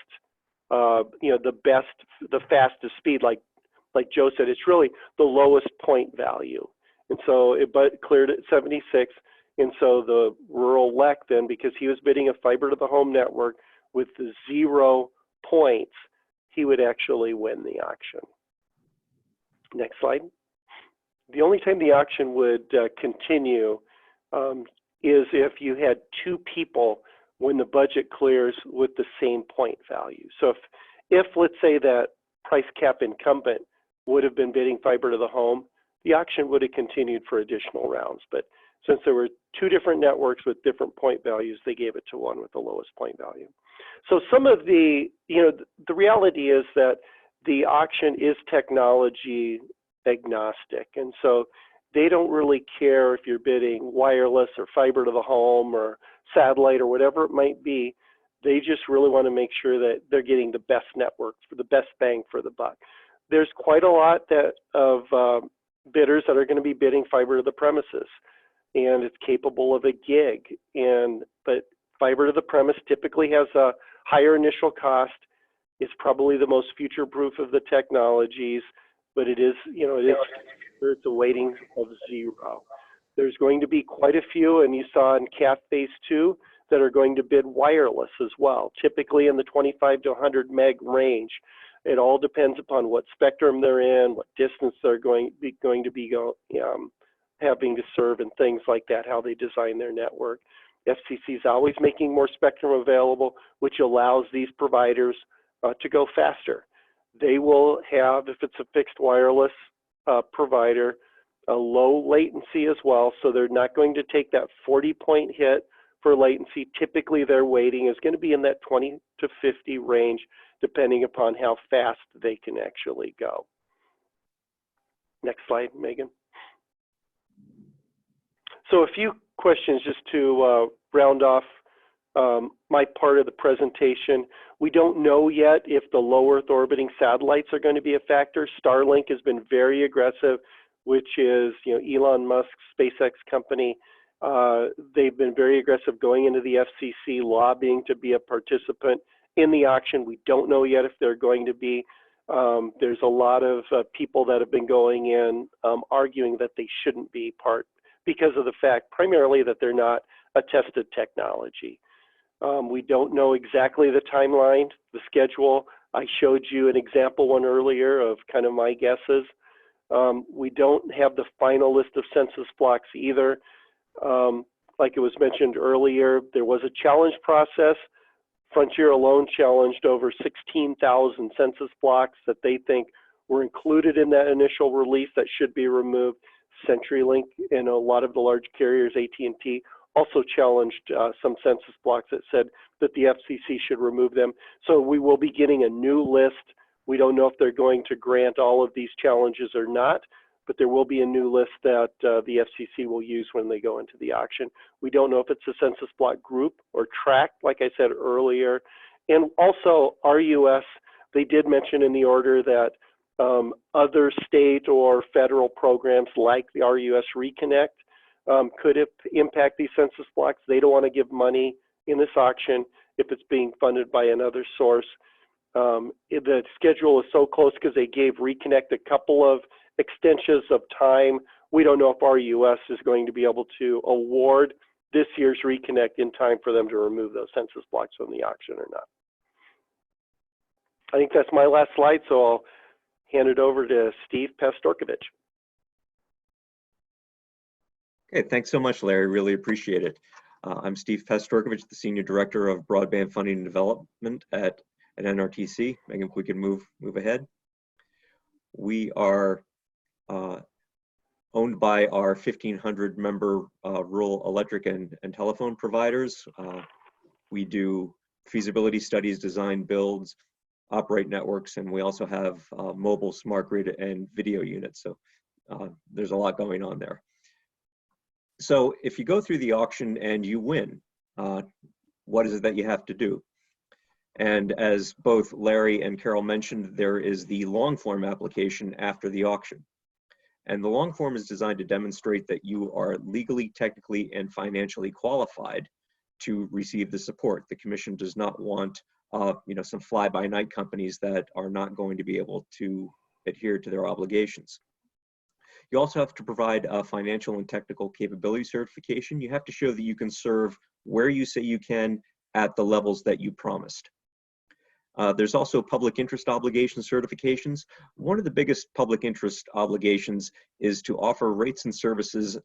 you know, the best, the fastest speed. Like Joe said, it's really the lowest point value. And so it cleared at 76. And so the rural LEC then, because he was bidding a fiber to the home network with the 0 points, he would actually win the auction. Next slide. The only time the auction would continue is if you had 2 people when the budget clears with the same point value. So if let's say that price cap incumbent would have been bidding fiber to the home, the auction would have continued for additional rounds. But since there were 2 different networks with different point values, they gave it to one with the lowest point value. So some of the, you know, the reality is that the auction is technology agnostic. And so they don't really care if you're bidding wireless or fiber to the home or satellite or whatever it might be. They just really want to make sure that they're getting the best network for the best bang for the buck. There's quite a lot of bidders that are going to be bidding fiber to the premises, and it's capable of a gig. But fiber to the premise typically has a higher initial cost. It's probably the most future-proof of the technologies, but it is, you know, it's a weighting of 0. There's going to be quite a few, and you saw in CAF Phase 2, that are going to bid wireless as well, typically in the 25 to 100 meg range. It all depends upon what spectrum they're in, what distance they're going to be having to serve, and things like that, how they design their network. FCC is always making more spectrum available, which allows these providers to go faster. They will have, if it's a fixed wireless provider, a low latency as well, so they're not going to take that 40-point hit for latency. Typically their weighting is going to be in that 20 to 50 range, depending upon how fast they can actually go. Next slide, Megan. So a few questions just to round off my part of the presentation. We don't know yet if the low Earth orbiting satellites are going to be a factor. Starlink has been very aggressive, which is, you know, Elon Musk's SpaceX company. They've been very aggressive going into the FCC, lobbying to be a participant in the auction. We don't know yet if they're going to be. There's a lot of people that have been going in arguing that they shouldn't be part, because of the fact primarily that they're not a tested technology. We don't know exactly the timeline, the schedule. I showed you an example one earlier of kind of my guesses. We don't have the final list of census blocks either. Like it was mentioned earlier, there was a challenge process. Frontier alone challenged over 16,000 census blocks that they think were included in that initial release that should be removed. CenturyLink and a lot of the large carriers, AT&T, also challenged some census blocks that said that the FCC should remove them. So we will be getting a new list. We don't know if they're going to grant all of these challenges or not, but there will be a new list that the FCC will use when they go into the auction. We don't know if it's a census block group or tract, like I said earlier. And also RUS, they did mention in the order that other state or federal programs like the RUS Reconnect could impact these census blocks. They don't want to give money in this auction if it's being funded by another source. The schedule is so close because they gave Reconnect a couple of extensions of time. We don't know if RUS is going to be able to award this year's Reconnect in time for them to remove those census blocks from the auction or not. I think that's my last slide, so I'll hand it over to Steve Pastorkovich. Okay, thanks so much, Larry. Really appreciate it. I'm Steve Pastorkovich, the Senior Director of Broadband Funding and Development at NRTC. Megan, if we can move ahead. We are owned by our 1,500 member rural electric and telephone providers. We do feasibility studies, design builds, operate networks, and we also have mobile smart grid and video units. So there's a lot going on there. So if you go through the auction and you win, what is it that you have to do? And as both Larry and Carol mentioned, there is the long form application after the auction. And the long form is designed to demonstrate that you are legally, technically, and financially qualified to receive the support. The commission does not want some fly-by-night companies that are not going to be able to adhere to their obligations. You also have to provide a financial and technical capability certification. You have to show that you can serve where you say you can at the levels that you promised. There's also public interest obligation certifications. One of the biggest public interest obligations is to offer rates and services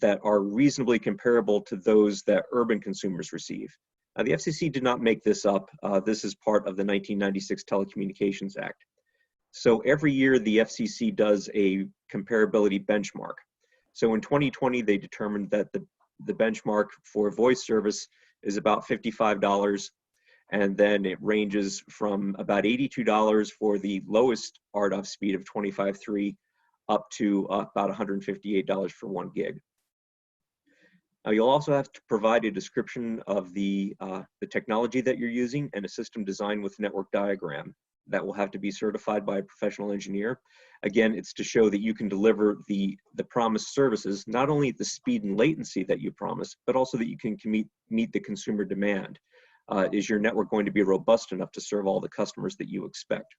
that are reasonably comparable to those that urban consumers receive. The FCC did not make this up. This is part of the 1996 Telecommunications Act. So every year the FCC does a comparability benchmark. So in 2020, they determined that the benchmark for voice service is about $55, and then it ranges from about $82 for the lowest RDOF speed of 25.3 up to about $158 for 1 gig. Now, you'll also have to provide a description of the technology that you're using and a system design with network diagram that will have to be certified by a professional engineer. Again, it's to show that you can deliver the promised services, not only at the speed and latency that you promise, but also that you can meet the consumer demand. Is your network going to be robust enough to serve all the customers that you expect?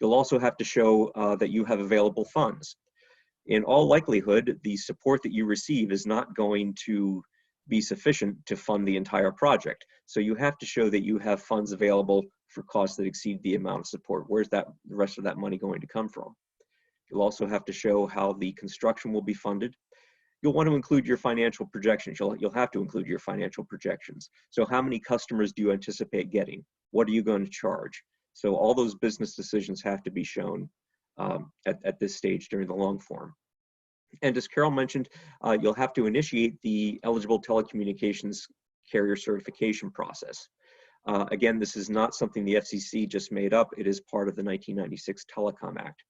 You'll also have to show that you have available funds. In all likelihood, the support that you receive is not going to be sufficient to fund the entire project. So you have to show that you have funds available for costs that exceed the amount of support. Where's the rest of that money going to come from? You'll also have to show how the construction will be funded. You'll want to include your financial projections. You'll have to include your financial projections. So how many customers do you anticipate getting? What are you going to charge? So all those business decisions have to be shown at this stage during the long form. And as Carol mentioned, you'll have to initiate the eligible telecommunications carrier certification process. Again, this is not something the FCC just made up. It is part of the 1996 Telecom Act.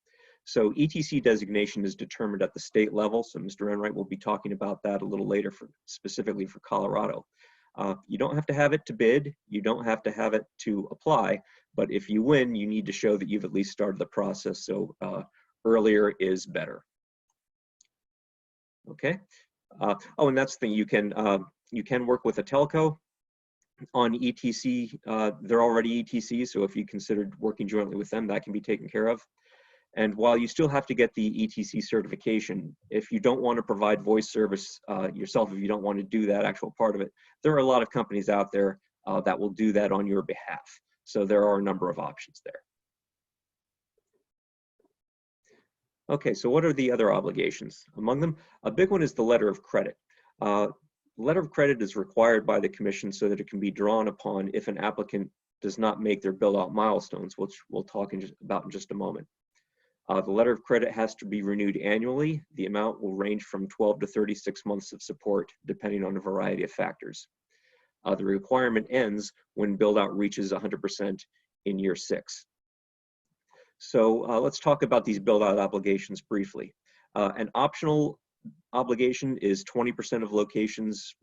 So ETC designation is determined at the state level. So Mr. Enright will be talking about that a little later, specifically for Colorado. You don't have to have it to bid. You don't have to have it to apply. But if you win, you need to show that you've at least started the process. So earlier is better. Okay. Oh, and that's the thing. You can work with a telco on ETC. They're already ETCs, so if you considered working jointly with them, that can be taken care of. And while you still have to get the ETC certification, if you don't want to provide voice service yourself, if you don't want to do that actual part of it, there are a lot of companies out there that will do that on your behalf. So there are a number of options there. Okay, so what are the other obligations? Among them, a big one is the letter of credit. Letter of credit is required by the commission so that it can be drawn upon if an applicant does not make their build-out milestones, which we'll talk about in just a moment. The letter of credit has to be renewed annually. The amount will range from 12 to 36 months of support, depending on a variety of factors. The requirement ends when build-out reaches 100% in year 6. So let's talk about these build-out obligations briefly. An optional obligation is 20% of locations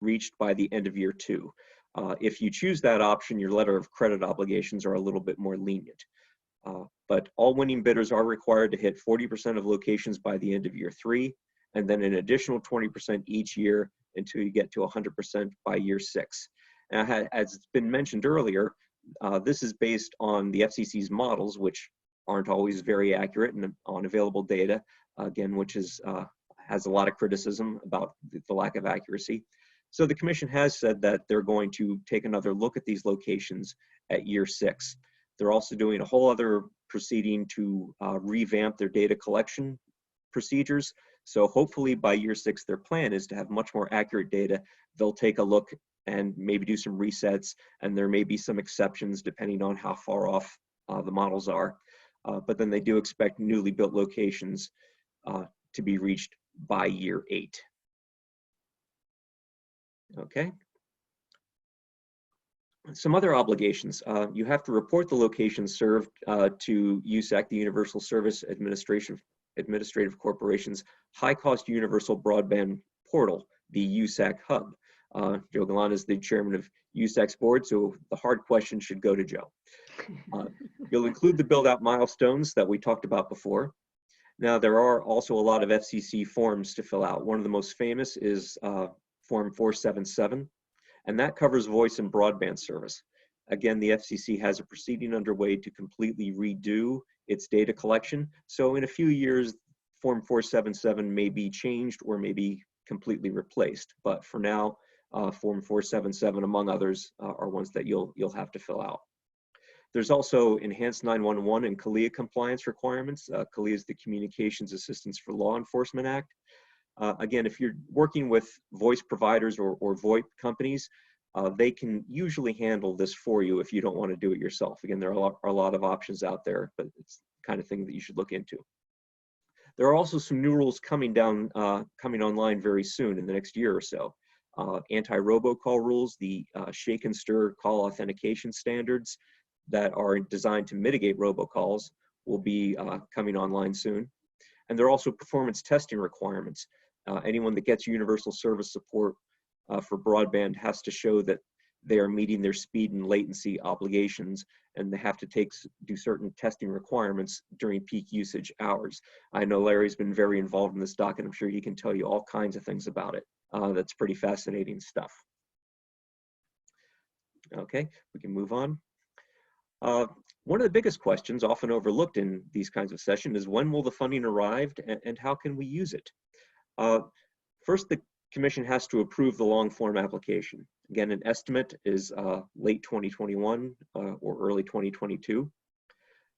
reached by the end of year 2. If you choose that option, your letter of credit obligations are a little bit more lenient. But all winning bidders are required to hit 40% of locations by the end of year 3, and then an additional 20% each year until you get to 100% by year 6. Now, as it's been mentioned earlier, this is based on the FCC's models, which aren't always very accurate and on available data, again, which is, has a lot of criticism about the lack of accuracy. So the commission has said that they're going to take another look at these locations at year 6. They're also doing a whole other proceeding to revamp their data collection procedures. So hopefully by year 6, their plan is to have much more accurate data. They'll take a look and maybe do some resets, and there may be some exceptions depending on how far off the models are. But then they do expect newly built locations to be reached by year 8. Okay. Some other obligations. You have to report the location served to USAC, the Universal Service Administrative Corporation's high-cost universal broadband portal, the USAC Hub. Joe Galan is the chairman of USAC's board, so the hard question should go to Joe. You'll include the build-out milestones that we talked about before. Now, there are also a lot of FCC forms to fill out. One of the most famous is Form 477, and that covers voice and broadband service. Again, the FCC has a proceeding underway to completely redo its data collection. So in a few years, Form 477 may be changed or may be completely replaced. But for now, Form 477, among others, are ones that you'll have to fill out. There's also enhanced 911 and CALEA compliance requirements. CALEA is the Communications Assistance for Law Enforcement Act. Again, if you're working with voice providers or VoIP companies, they can usually handle this for you if you don't want to do it yourself. Again, there are a lot of options out there, but it's the kind of thing that you should look into. There are also some new rules coming online very soon in the next year or so. Anti-robocall rules, the shake and stir call authentication standards that are designed to mitigate robocalls will be coming online soon. And there are also performance testing requirements. Anyone that gets universal service support for broadband has to show that they are meeting their speed and latency obligations, and they have to do certain testing requirements during peak usage hours. I know Larry's been very involved in this doc, and I'm sure he can tell you all kinds of things about it. That's pretty fascinating stuff. Okay, we can move on. One of the biggest questions often overlooked in these kinds of sessions is when will the funding arrive and how can we use it? First, the Commission has to approve the long form application. Again, an estimate is late 2021 or early 2022.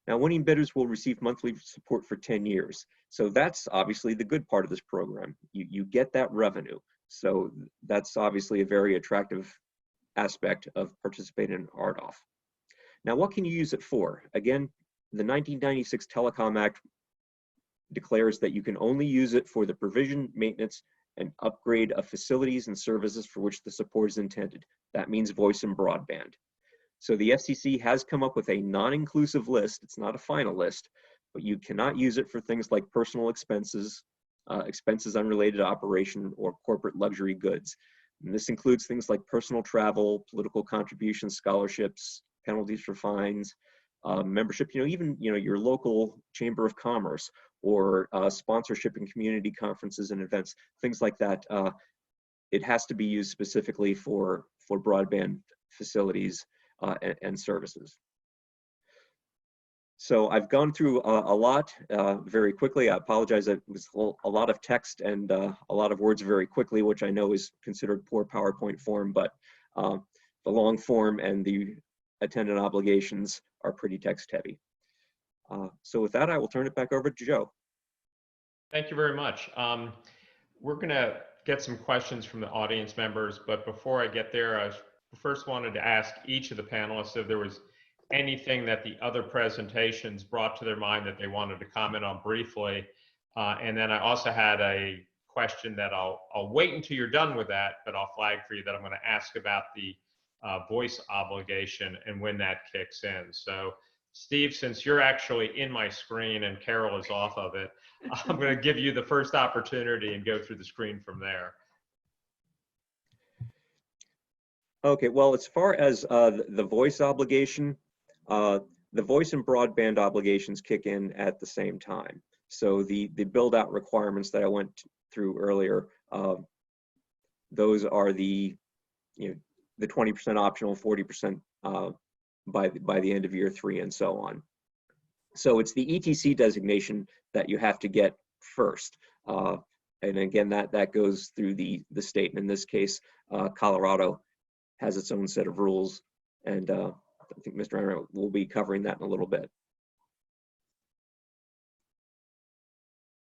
Now, winning bidders will receive monthly support for 10 years. So that's obviously the good part of this program. You get that revenue. So that's obviously a very attractive aspect of participating in RDOF. Now, what can you use it for? Again, the 1996 Telecom Act declares that you can only use it for the provision, maintenance, and upgrade of facilities and services for which the support is intended. That means voice and broadband. So the FCC has come up with a non-inclusive list. It's not a final list, but you cannot use it for things like personal expenses, expenses unrelated to operation, or corporate luxury goods. And this includes things like personal travel, political contributions, scholarships, penalties for fines, membership, even your local chamber of commerce, or sponsorship in community conferences and events, things like that. It has to be used specifically for broadband facilities and services. So I've gone through a lot very quickly. I apologize, it was a lot of text and a lot of words very quickly, which I know is considered poor PowerPoint form, but the long form and the attendant obligations are pretty text heavy. So with that, I will turn it back over to Joe. Thank you very much. We're going to get some questions from the audience members, but before I get there, I first wanted to ask each of the panelists if there was anything that the other presentations brought to their mind that they wanted to comment on briefly. And then I also had a question that I'll wait until you're done with that, but I'll flag for you that I'm going to ask about the voice obligation and when that kicks in. So Steve, since you're actually in my screen and Carol is off of it, I'm going to give you the first opportunity and go through the screen from there. Okay, well, as far as the voice obligation, the voice and broadband obligations kick in at the same time. So the build out requirements that I went through earlier, those are the 20% optional, 40% by the end of year 3 and so on. So it's the ETC designation that you have to get first. And again, that goes through the state. And in this case, Colorado has its own set of rules. And I think Mr. Aaron will be covering that in a little bit.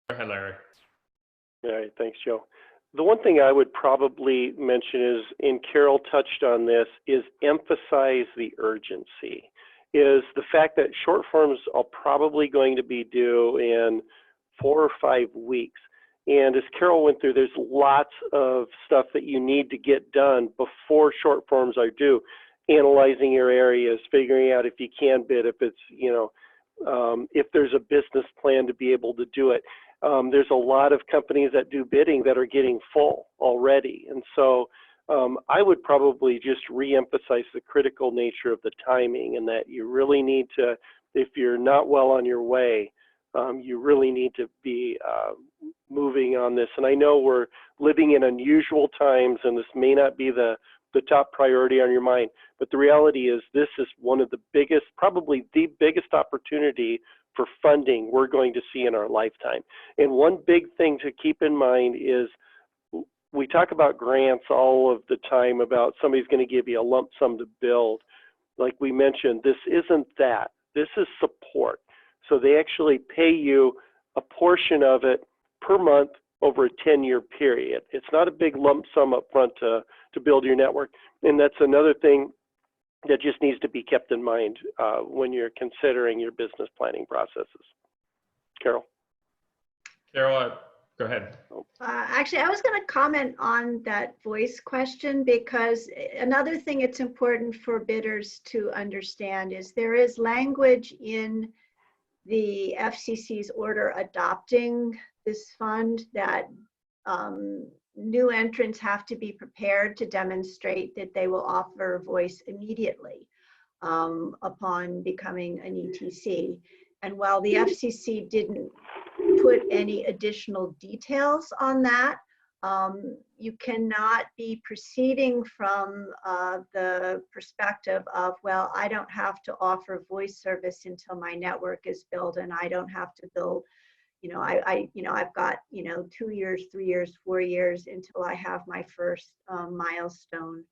Go ahead, Larry. All right, thanks, Joe. The one thing I would probably mention is, and Carol touched on this, is emphasize the urgency. Is the fact that short forms are probably going to be due in 4 or 5 weeks. And as Carol went through, there's lots of stuff that you need to get done before short forms are due. Analyzing your areas, figuring out if you can bid, if it's, if there's a business plan to be able to do it. There's a lot of companies that do bidding that are getting full already. And so I would probably just reemphasize the critical nature of the timing, and that you really need to, if you're not well on your way, you really need to be moving on this. And I know we're living in unusual times, and this may not be the top priority on your mind, but the reality is this is one of the biggest, probably the biggest opportunity for funding we're going to see in our lifetime. And one big thing to keep in mind is we talk about grants all of the time about somebody's going to give you a lump sum to build. Like we mentioned, this isn't that. This is support. So they actually pay you a portion of it per month over a 10-year period. It's not a big lump sum up front to build your network. And that's another thing that just needs to be kept in mind when you're considering your business planning processes. Carol. Carol, go ahead. Actually, I was going to comment on that voice question, because another thing it's important for bidders to understand is there is language in the FCC's order adopting this fund that new entrants have to be prepared to demonstrate that they will offer voice immediately upon becoming an ETC. And while the FCC didn't put any additional details on that, you cannot be proceeding from the perspective of, well, I don't have to offer voice service until my network is built, and I don't have to build, I've got, 2 years, 3 years, 4 years until I have my first milestone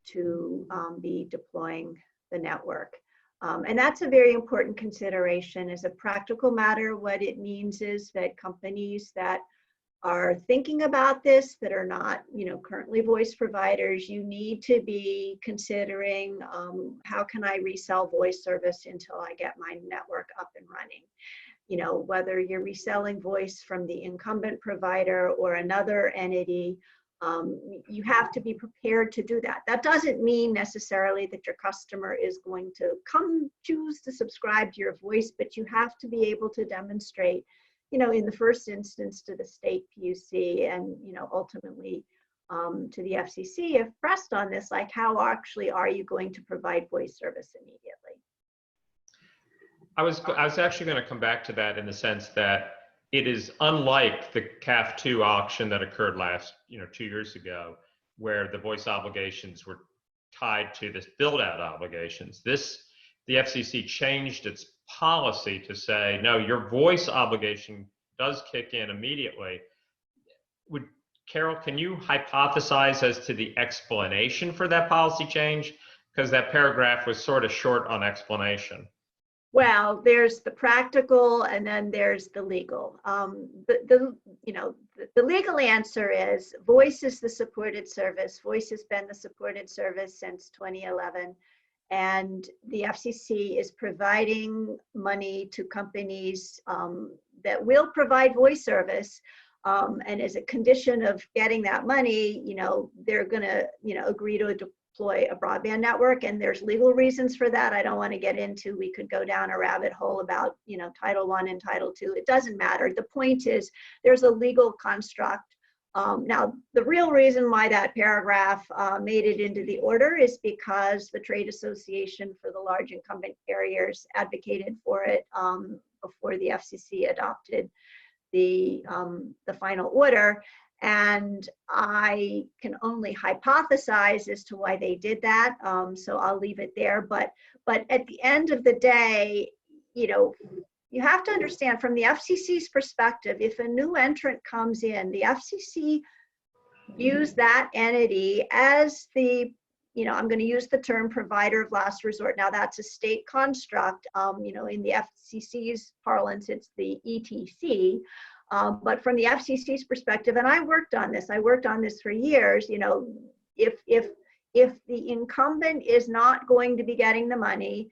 to be deploying the network. And that's a very important consideration. As a practical matter, what it means is that companies that are thinking about this, that are not, currently voice providers, you need to be considering how can I resell voice service until I get my network up and running. Whether you're reselling voice from the incumbent provider or another entity, you have to be prepared to do that. That doesn't mean necessarily that your customer is going to come choose to subscribe to your voice, but you have to be able to demonstrate, in the first instance to the state PUC and, ultimately to the FCC if pressed on this, like how actually are you going to provide voice service immediately? I was actually going to come back to that in the sense that it is unlike the CAF2 auction that occurred last, 2 years ago, where the voice obligations were tied to this build-out obligations. The FCC changed its policy to say, no, your voice obligation does kick in immediately. Carol, can you hypothesize as to the explanation for that policy change? Because that paragraph was sort of short on explanation. Well, there's the practical and then there's the legal. The legal answer is voice is the supported service. Voice has been the supported service since 2011. And the FCC is providing money to companies that will provide voice service. And as a condition of getting that money, they're going to, agree to deploy a broadband network. And there's legal reasons for that. I don't want to get into, we could go down a rabbit hole about, Title I and Title II. It doesn't matter. The point is there's a legal construct. Now, the real reason why that paragraph made it into the order is because the Trade Association for the Large Incumbent Carriers advocated for it before the FCC adopted the final order. And I can only hypothesize as to why they did that. So I'll leave it there. But at the end of the day, you have to understand from the FCC's perspective, if a new entrant comes in, the FCC views that entity as the, I'm going to use the term provider of last resort. Now that's a state construct. In the FCC's parlance, it's the ETC. But from the FCC's perspective, and I worked on this for years, if the incumbent is not going to be getting the money,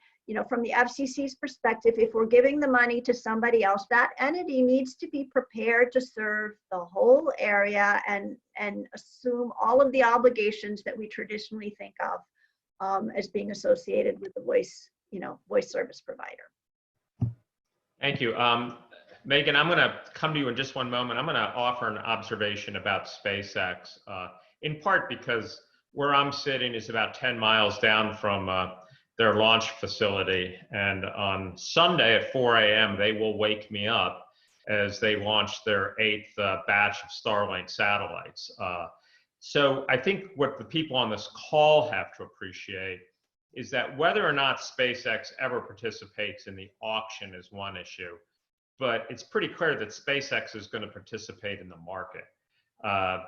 from the FCC's perspective, if we're giving the money to somebody else, that entity needs to be prepared to serve the whole area and assume all of the obligations that we traditionally think of as being associated with the voice service provider. Thank you. Megan, I'm going to come to you in just one moment. I'm going to offer an observation about SpaceX, in part because where I'm sitting is about 10 miles down from their launch facility. And on Sunday at 4 a.m., they will wake me up as they launch their 8th batch of Starlink satellites. So I think what the people on this call have to appreciate is that whether or not SpaceX ever participates in the auction is one issue, but it's pretty clear that SpaceX is going to participate in the market.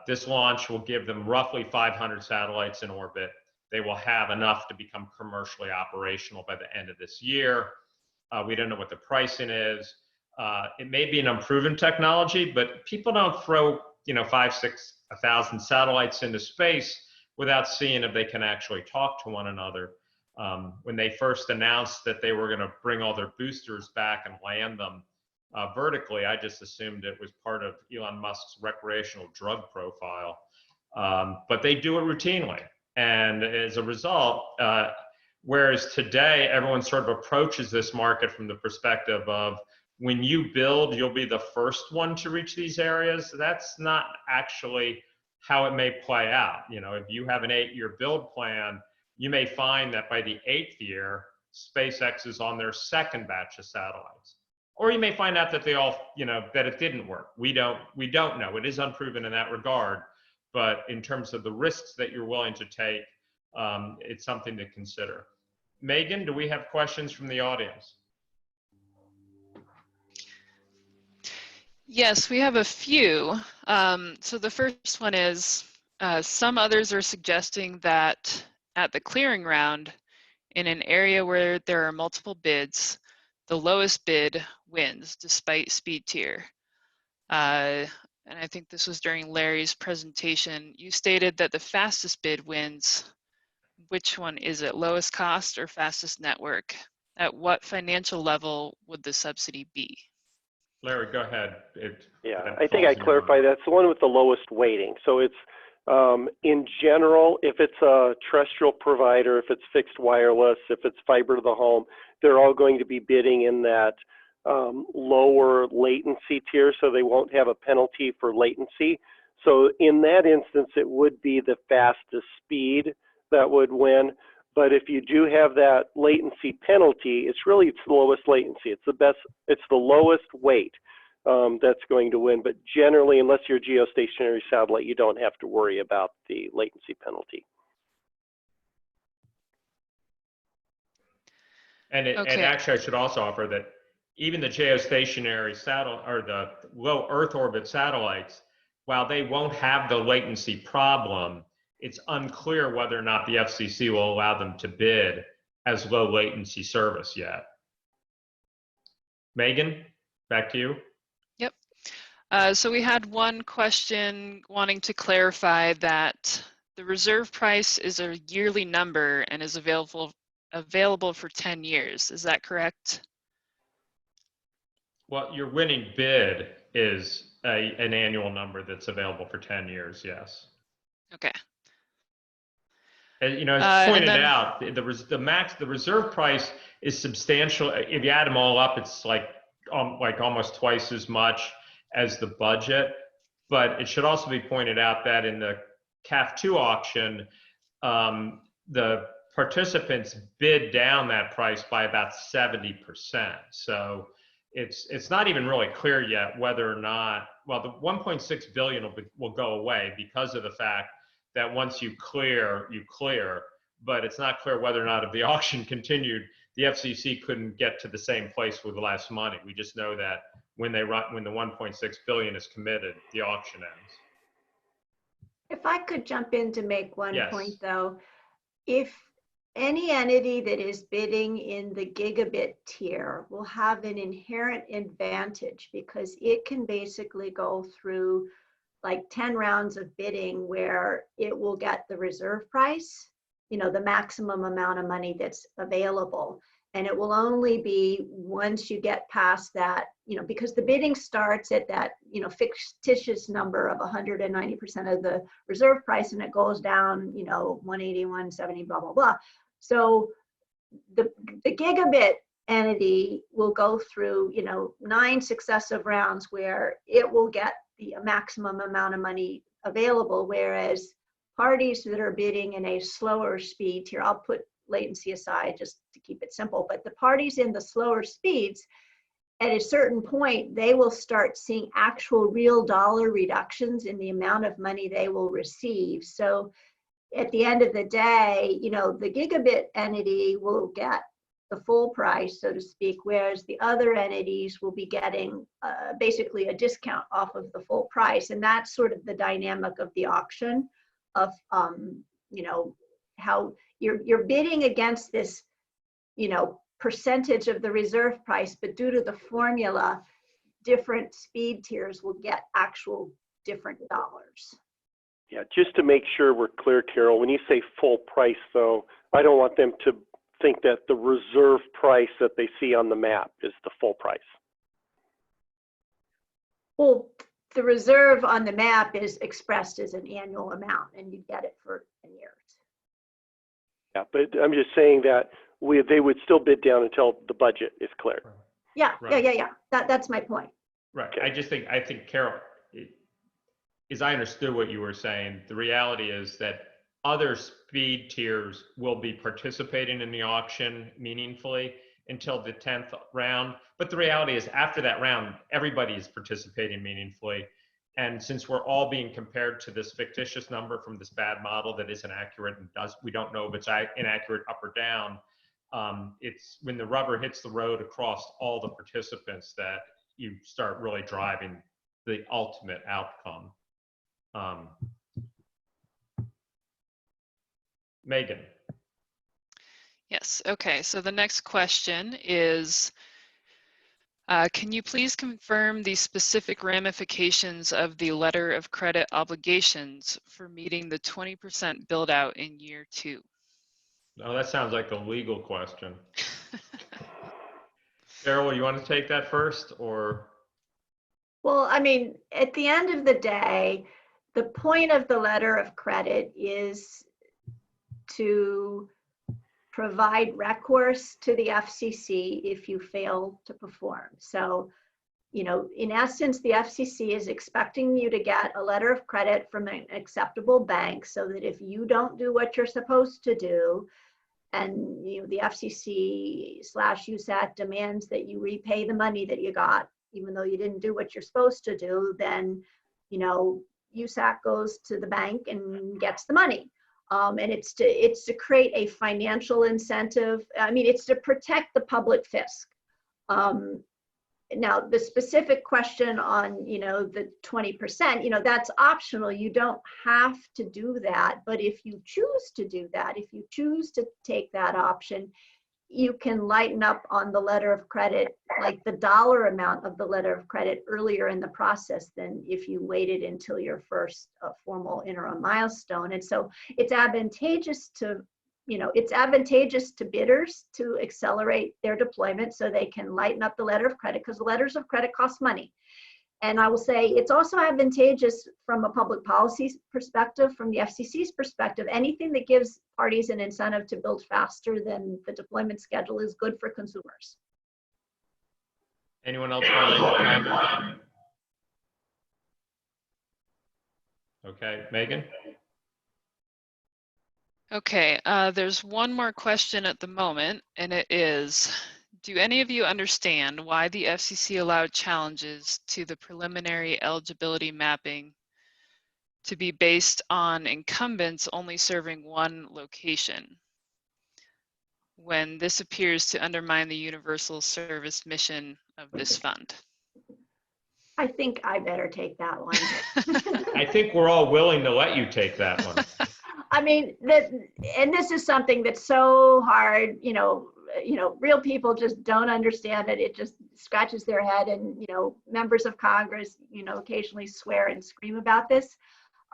This launch will give them roughly 500 satellites in orbit. They will have enough to become commercially operational by the end of this year. We don't know what the pricing is. It may be an unproven technology, but people don't throw 5,000-6,000 satellites into space without seeing if they can actually talk to one another. When they first announced that they were going to bring all their boosters back and land them vertically, I just assumed it was part of Elon Musk's recreational drug profile. But they do it routinely. And as a result, whereas today everyone sort of approaches this market from the perspective of when you build, you'll be the first one to reach these areas. That's not actually how it may play out. If you have an 8-year build plan, you may find that by the 8th year, SpaceX is on their 2nd batch of satellites. Or you may find out that they all, that it didn't work. We don't know. It is unproven in that regard. But in terms of the risks that you're willing to take, it's something to consider. Megan, do we have questions from the audience? Yes, we have a few. So the first one is, some others are suggesting that at the clearing round, in an area where there are multiple bids, the lowest bid wins despite speed tier. And I think this was during Larry's presentation. You stated that the fastest bid wins. Which one is it, lowest cost or fastest network? At what financial level would the subsidy be? Larry, go ahead. I think I clarified that's the one with the lowest weighting. So it's in general, if it's a terrestrial provider, if it's fixed wireless, if it's fiber to the home, they're all going to be bidding in that lower latency tier, so they won't have a penalty for latency. So in that instance, it would be the fastest speed that would win. But if you do have that latency penalty, it's the lowest latency. It's the lowest weight that's going to win. But generally, unless you're a geostationary satellite, you don't have to worry about the latency penalty. And actually, I should also offer that even the geostationary satellite or the low Earth orbit satellites, while they won't have the latency problem, it's unclear whether or not the FCC will allow them to bid as low latency service yet. Megan, back to you. Yep. So we had one question wanting to clarify that the reserve price is a yearly number and is available for 10 years. Is that correct? Well, your winning bid is an annual number that's available for 10 years, yes. Okay. And, you know, as pointed then, out, the reserve price is substantial. If you add them all up, it's like almost twice as much as the budget. But it should also be pointed out that in the CAF2 auction, the participants bid down that price by about 70%. So it's not even really clear yet whether or not, well, the 1.6 billion will go away because of the fact that once you clear, but it's not clear whether or not if the auction continued, the FCC couldn't get to the same place with less money. We just know that when the 1.6 billion is committed, the auction ends. If I could jump in to make one Yes. point though, if any entity that is bidding in the gigabit tier will have an inherent advantage because it can basically go through like 10 rounds of bidding where it will get the reserve price, you know, the maximum amount of money that's available. And it will only be once you get past that, you know, because the bidding starts at that, you know, fictitious number of 190% of the reserve price, and it goes down, you know, 180, 170, blah, blah, blah. So the gigabit entity will go through, you know, 9 successive rounds where it will get the maximum amount of money available, whereas parties that are bidding in a slower speed tier, I'll put latency aside just to keep it simple, but the parties in the slower speeds, at a certain point, they will start seeing actual real dollar reductions in the amount of money they will receive. So at the end of the day, you know, the gigabit entity will get the full price, so to speak, whereas the other entities will be getting basically a discount off of the full price. And that's sort of the dynamic of the auction of, you know, how you're bidding against this, you know, percentage of the reserve price, but due to the formula, different speed tiers will get actual different dollars. Yeah, just to make sure we're clear, Carol, when you say full price though, I don't want them to think that the reserve price that they see on the map is the full price. Well, the reserve on the map is expressed as an annual amount and you get it for 10 years. Yeah, but I'm just saying that they would still bid down until the budget is clear. Yeah, Right. yeah. That's my point. Right. Okay. I think Carol, as I understood what you were saying, the reality is that other speed tiers will be participating in the auction meaningfully until the 10th round. But the reality is after that round, everybody is participating meaningfully. And since we're all being compared to this fictitious number from this bad model that isn't accurate and we don't know if it's inaccurate up or down, it's when the rubber hits the road across all the participants that you start really driving the ultimate outcome. Megan. Yes, okay, so the next question is, can you please confirm the specific ramifications of the letter of credit obligations for meeting the 20% build out in year 2? Oh, that sounds like a legal question. Carol, you want to take that first or? Well, I mean, at the end of the day, the point of the letter of credit is to provide recourse to the FCC if you fail to perform. So, you know, in essence, the FCC is expecting you to get a letter of credit from an acceptable bank so that if you don't do what you're supposed to do, and you know, the FCC/USAT demands that you repay the money that you got, even though you didn't do what you're supposed to do, then, you know, USAT goes to the bank and gets the money. And it's to create a financial incentive. I mean, it's to protect the public fisc. now the specific question on, the 20%, that's optional. You don't have to do that. But if you choose to do that, if you choose to take that option, you can lighten up on the letter of credit, like the dollar amount of the letter of credit earlier in the process than if you waited until your first formal interim milestone. And so it's advantageous to bidders to accelerate their deployment so they can lighten up the letter of credit, because the letters of credit cost money. And I will say it's also advantageous from a public policy perspective, from the FCC's perspective. Anything that gives parties an incentive to build faster than the deployment schedule is good for consumers. Anyone else want to comment? Okay, Megan? Okay, there's one more question at the moment, and it is, do any of you understand why the FCC allowed challenges to the preliminary eligibility mapping to be based on incumbents only serving one location, when this appears to undermine the universal service mission of this fund? I think I better take that one. I think we're all willing to let you take that one. I mean, and this is something that's so hard, real people just don't understand it. It just scratches their head, and, members of Congress, occasionally swear and scream about this.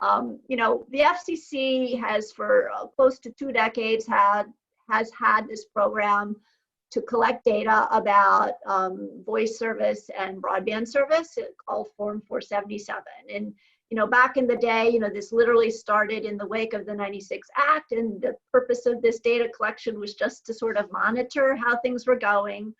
The FCC has for close to 2 decades has had this program to collect data about voice service and broadband service, called Form 477. And back in the day, this literally started in the wake of the 96 Act, and the purpose of this data collection was just to sort of monitor how things were going.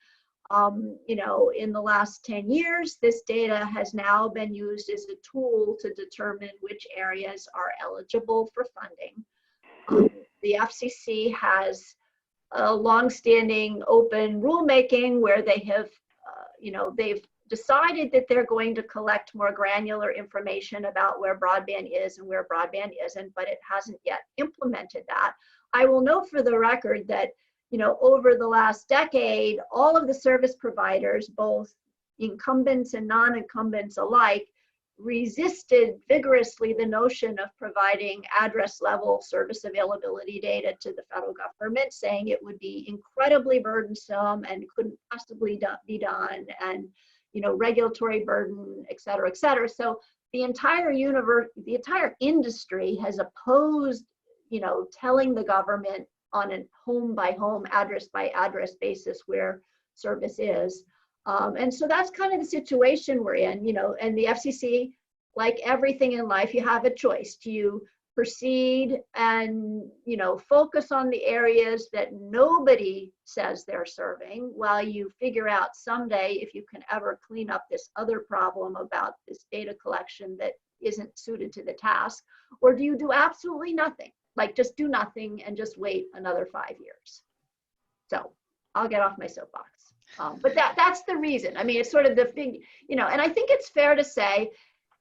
In the last 10 years, this data has now been used as a tool to determine which areas are eligible for funding. The FCC has a longstanding open rulemaking where they have, they've decided that they're going to collect more granular information about where broadband is and where broadband isn't, but it hasn't yet implemented that. I will note for the record that, over the last decade, all of the service providers, both incumbents and non-incumbents alike, resisted vigorously the notion of providing address level service availability data to the federal government, saying it would be incredibly burdensome and couldn't possibly be done, and regulatory burden, et cetera, et cetera. So the entire industry has opposed, telling the government on a home by home, address by address basis where service is. And so that's kind of the situation we're in, and the FCC, like everything in life, you have a choice. Do you proceed and, focus on the areas that nobody says they're serving while you figure out someday if you can ever clean up this other problem about this data collection that isn't suited to the task? Or do you do absolutely nothing, like just do nothing and just wait another 5 years? So I'll get off my soapbox. But that's the reason. I mean, it's sort of the big, and I think it's fair to say,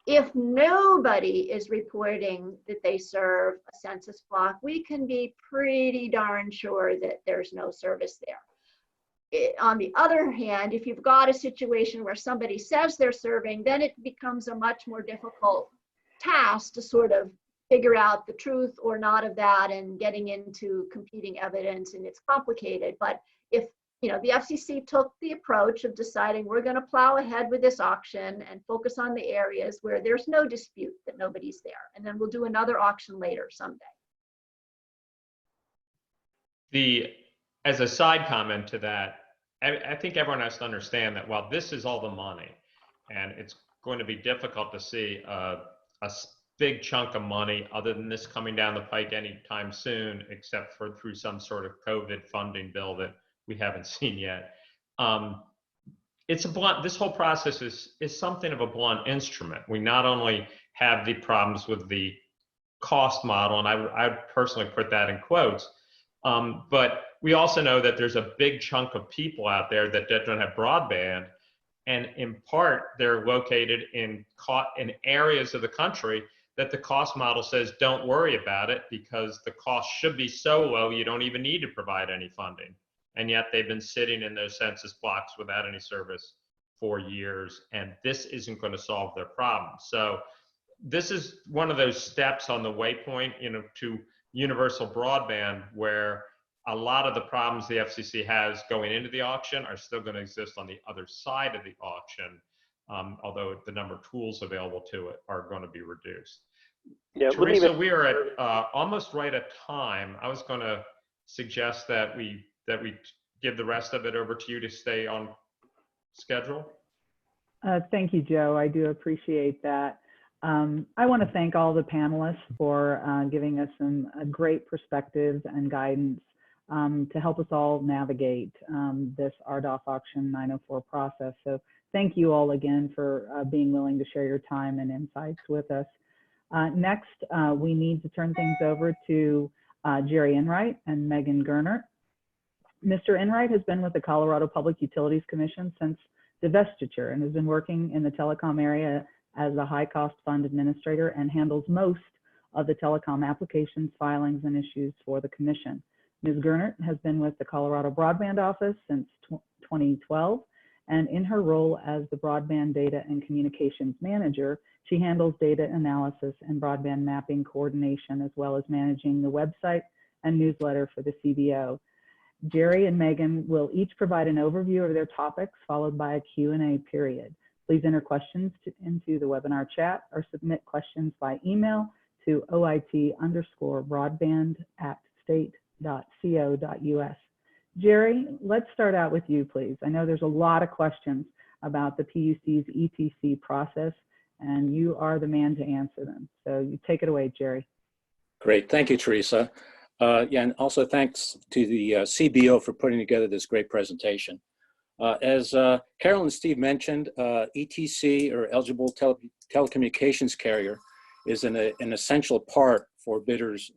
if nobody is reporting that they serve a census block, we can be pretty darn sure that there's no service there. On the other hand, if you've got a situation where somebody says they're serving, then it becomes a much more difficult task to sort of figure out the truth or not of that, and getting into competing evidence, and it's complicated. But if the FCC took the approach of deciding we're going to plow ahead with this auction and focus on the areas where there's no dispute that nobody's there, and then we'll do another auction later someday. As a side comment to that, I think everyone has to understand that while this is all the money, and it's going to be difficult to see a big chunk of money other than this coming down the pike anytime soon, except for through some sort of COVID funding bill that we haven't seen yet. It's a blunt, this whole process is something of a blunt instrument. We not only have the problems with the cost model, and I personally put that in quotes, but we also know that there's a big chunk of people out there that don't have broadband, and in part they're located in areas of the country that the cost model says don't worry about it because the cost should be so low you don't even need to provide any funding. And yet they've been sitting in those census blocks without any service 4 years, and this isn't going to solve their problem. So this is one of those steps on the waypoint, to universal broadband, where a lot of the problems the FCC has going into the auction are still going to exist on the other side of the auction, although the number of tools available to it are going to be reduced. Yeah, Teresa, we are at almost right at time. I was going to suggest that we give the rest of it over to you to stay on schedule. Thank you, Joe. I do appreciate that. I want to thank all the panelists for giving us some great perspectives and guidance to help us all navigate this RDOF Auction 904 process. So thank you all again for being willing to share your time and insights with us. Next, we need to turn things over to Jerry Enright and Megan Gernert. Mr. Enright has been with the Colorado Public Utilities Commission since divestiture and has been working in the telecom area as a high-cost fund administrator and handles most of the telecom applications, filings, and issues for the commission. Ms. Gernert has been with the Colorado Broadband Office since 2012, and in her role as the Broadband Data and Communications Manager, she handles data analysis and broadband mapping coordination, as well as managing the website and newsletter for the CBO. Jerry and Megan will each provide an overview of their topics, followed by a Q&A period. Please enter questions into the webinar chat or submit questions by email to oit_broadband@state.co.us. Jerry, let's start out with you, please. I know there's a lot of questions about the PUC's ETC process, and you are the man to answer them. So you take it away, Jerry. Great, thank you, Teresa. Yeah, and also thanks to the CBO for putting together this great presentation. As Carol and Steve mentioned, ETC, or eligible telecommunications carrier, is an essential part for bidders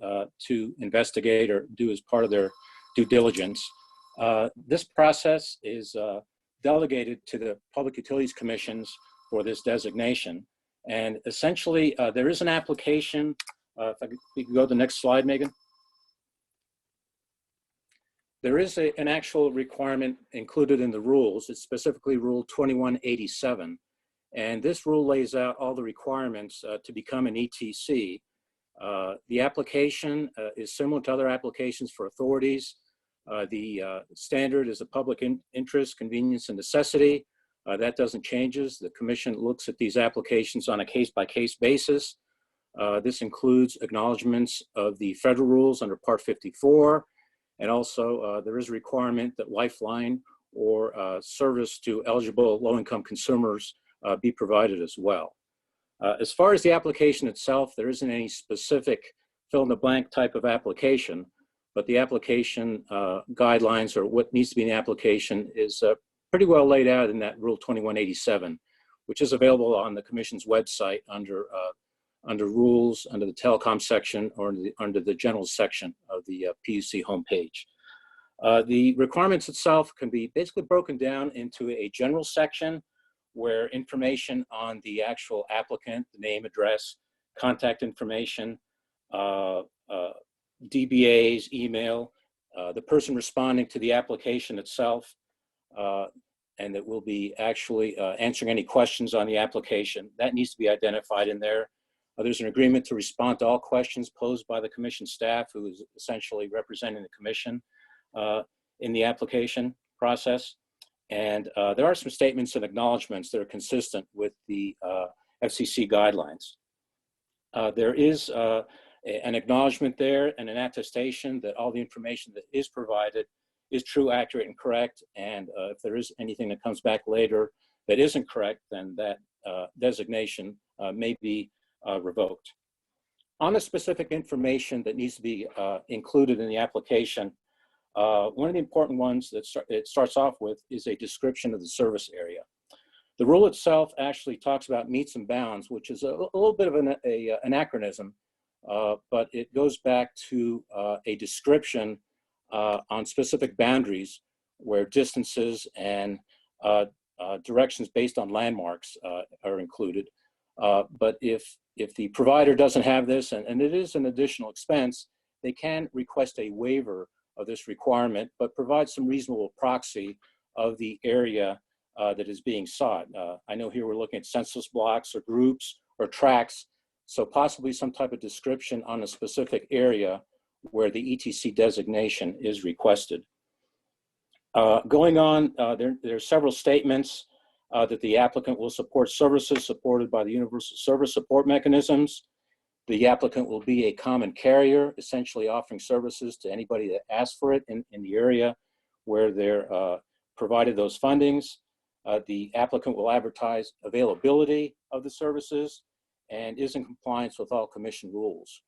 to investigate or do as part of their due diligence. This process is delegated to the Public Utilities Commissions for this designation. And essentially, there is an application. If we could go to the next slide, Megan. There is an actual requirement included in the rules. It's specifically Rule 2187. And this rule lays out all the requirements to become an ETC. The application is similar to other applications for authorities. The standard is a public interest, convenience, and necessity. That doesn't change. The Commission looks at these applications on a case-by-case basis. This includes acknowledgments of the federal rules under Part 54. And also, there is a requirement that Lifeline or service to eligible low-income consumers be provided as well. As far as the application itself, there isn't any specific fill-in-the-blank type of application, but the application guidelines, or what needs to be in the application, is pretty well laid out in that Rule 2187, which is available on the Commission's website under rules, under the telecom section, or under the general section of the PUC homepage. The requirements itself can be basically broken down into a general section where information on the actual applicant, the name, address, contact information, DBAs, email, the person responding to the application itself, and that will be actually answering any questions on the application. That needs to be identified in there. There's an agreement to respond to all questions posed by the Commission staff, who is essentially representing the Commission in the application process. And there are some statements and acknowledgments that are consistent with the FCC guidelines. There is an acknowledgement there and an attestation that all the information that is provided is true, accurate, and correct. And if there is anything that comes back later that isn't correct, then that designation may be revoked. On the specific information that needs to be included in the application, one of the important ones that it starts off with is a description of the service area. The rule itself actually talks about meets and bounds, which is a little bit of an anachronism, but it goes back to a description on specific boundaries where distances and directions based on landmarks are included. But if the provider doesn't have this, and it is an additional expense, they can request a waiver of this requirement, but provide some reasonable proxy of the area that is being sought. I know here we're looking at census blocks or groups or tracts, so possibly some type of description on a specific area where the ETC designation is requested. Going on, there are several statements that the applicant will support services supported by the Universal Service Support Mechanisms. The applicant will be a common carrier, essentially offering services to anybody that asks for it in the area where they're provided those fundings. The applicant will advertise availability of the services and is in compliance with all commission rules.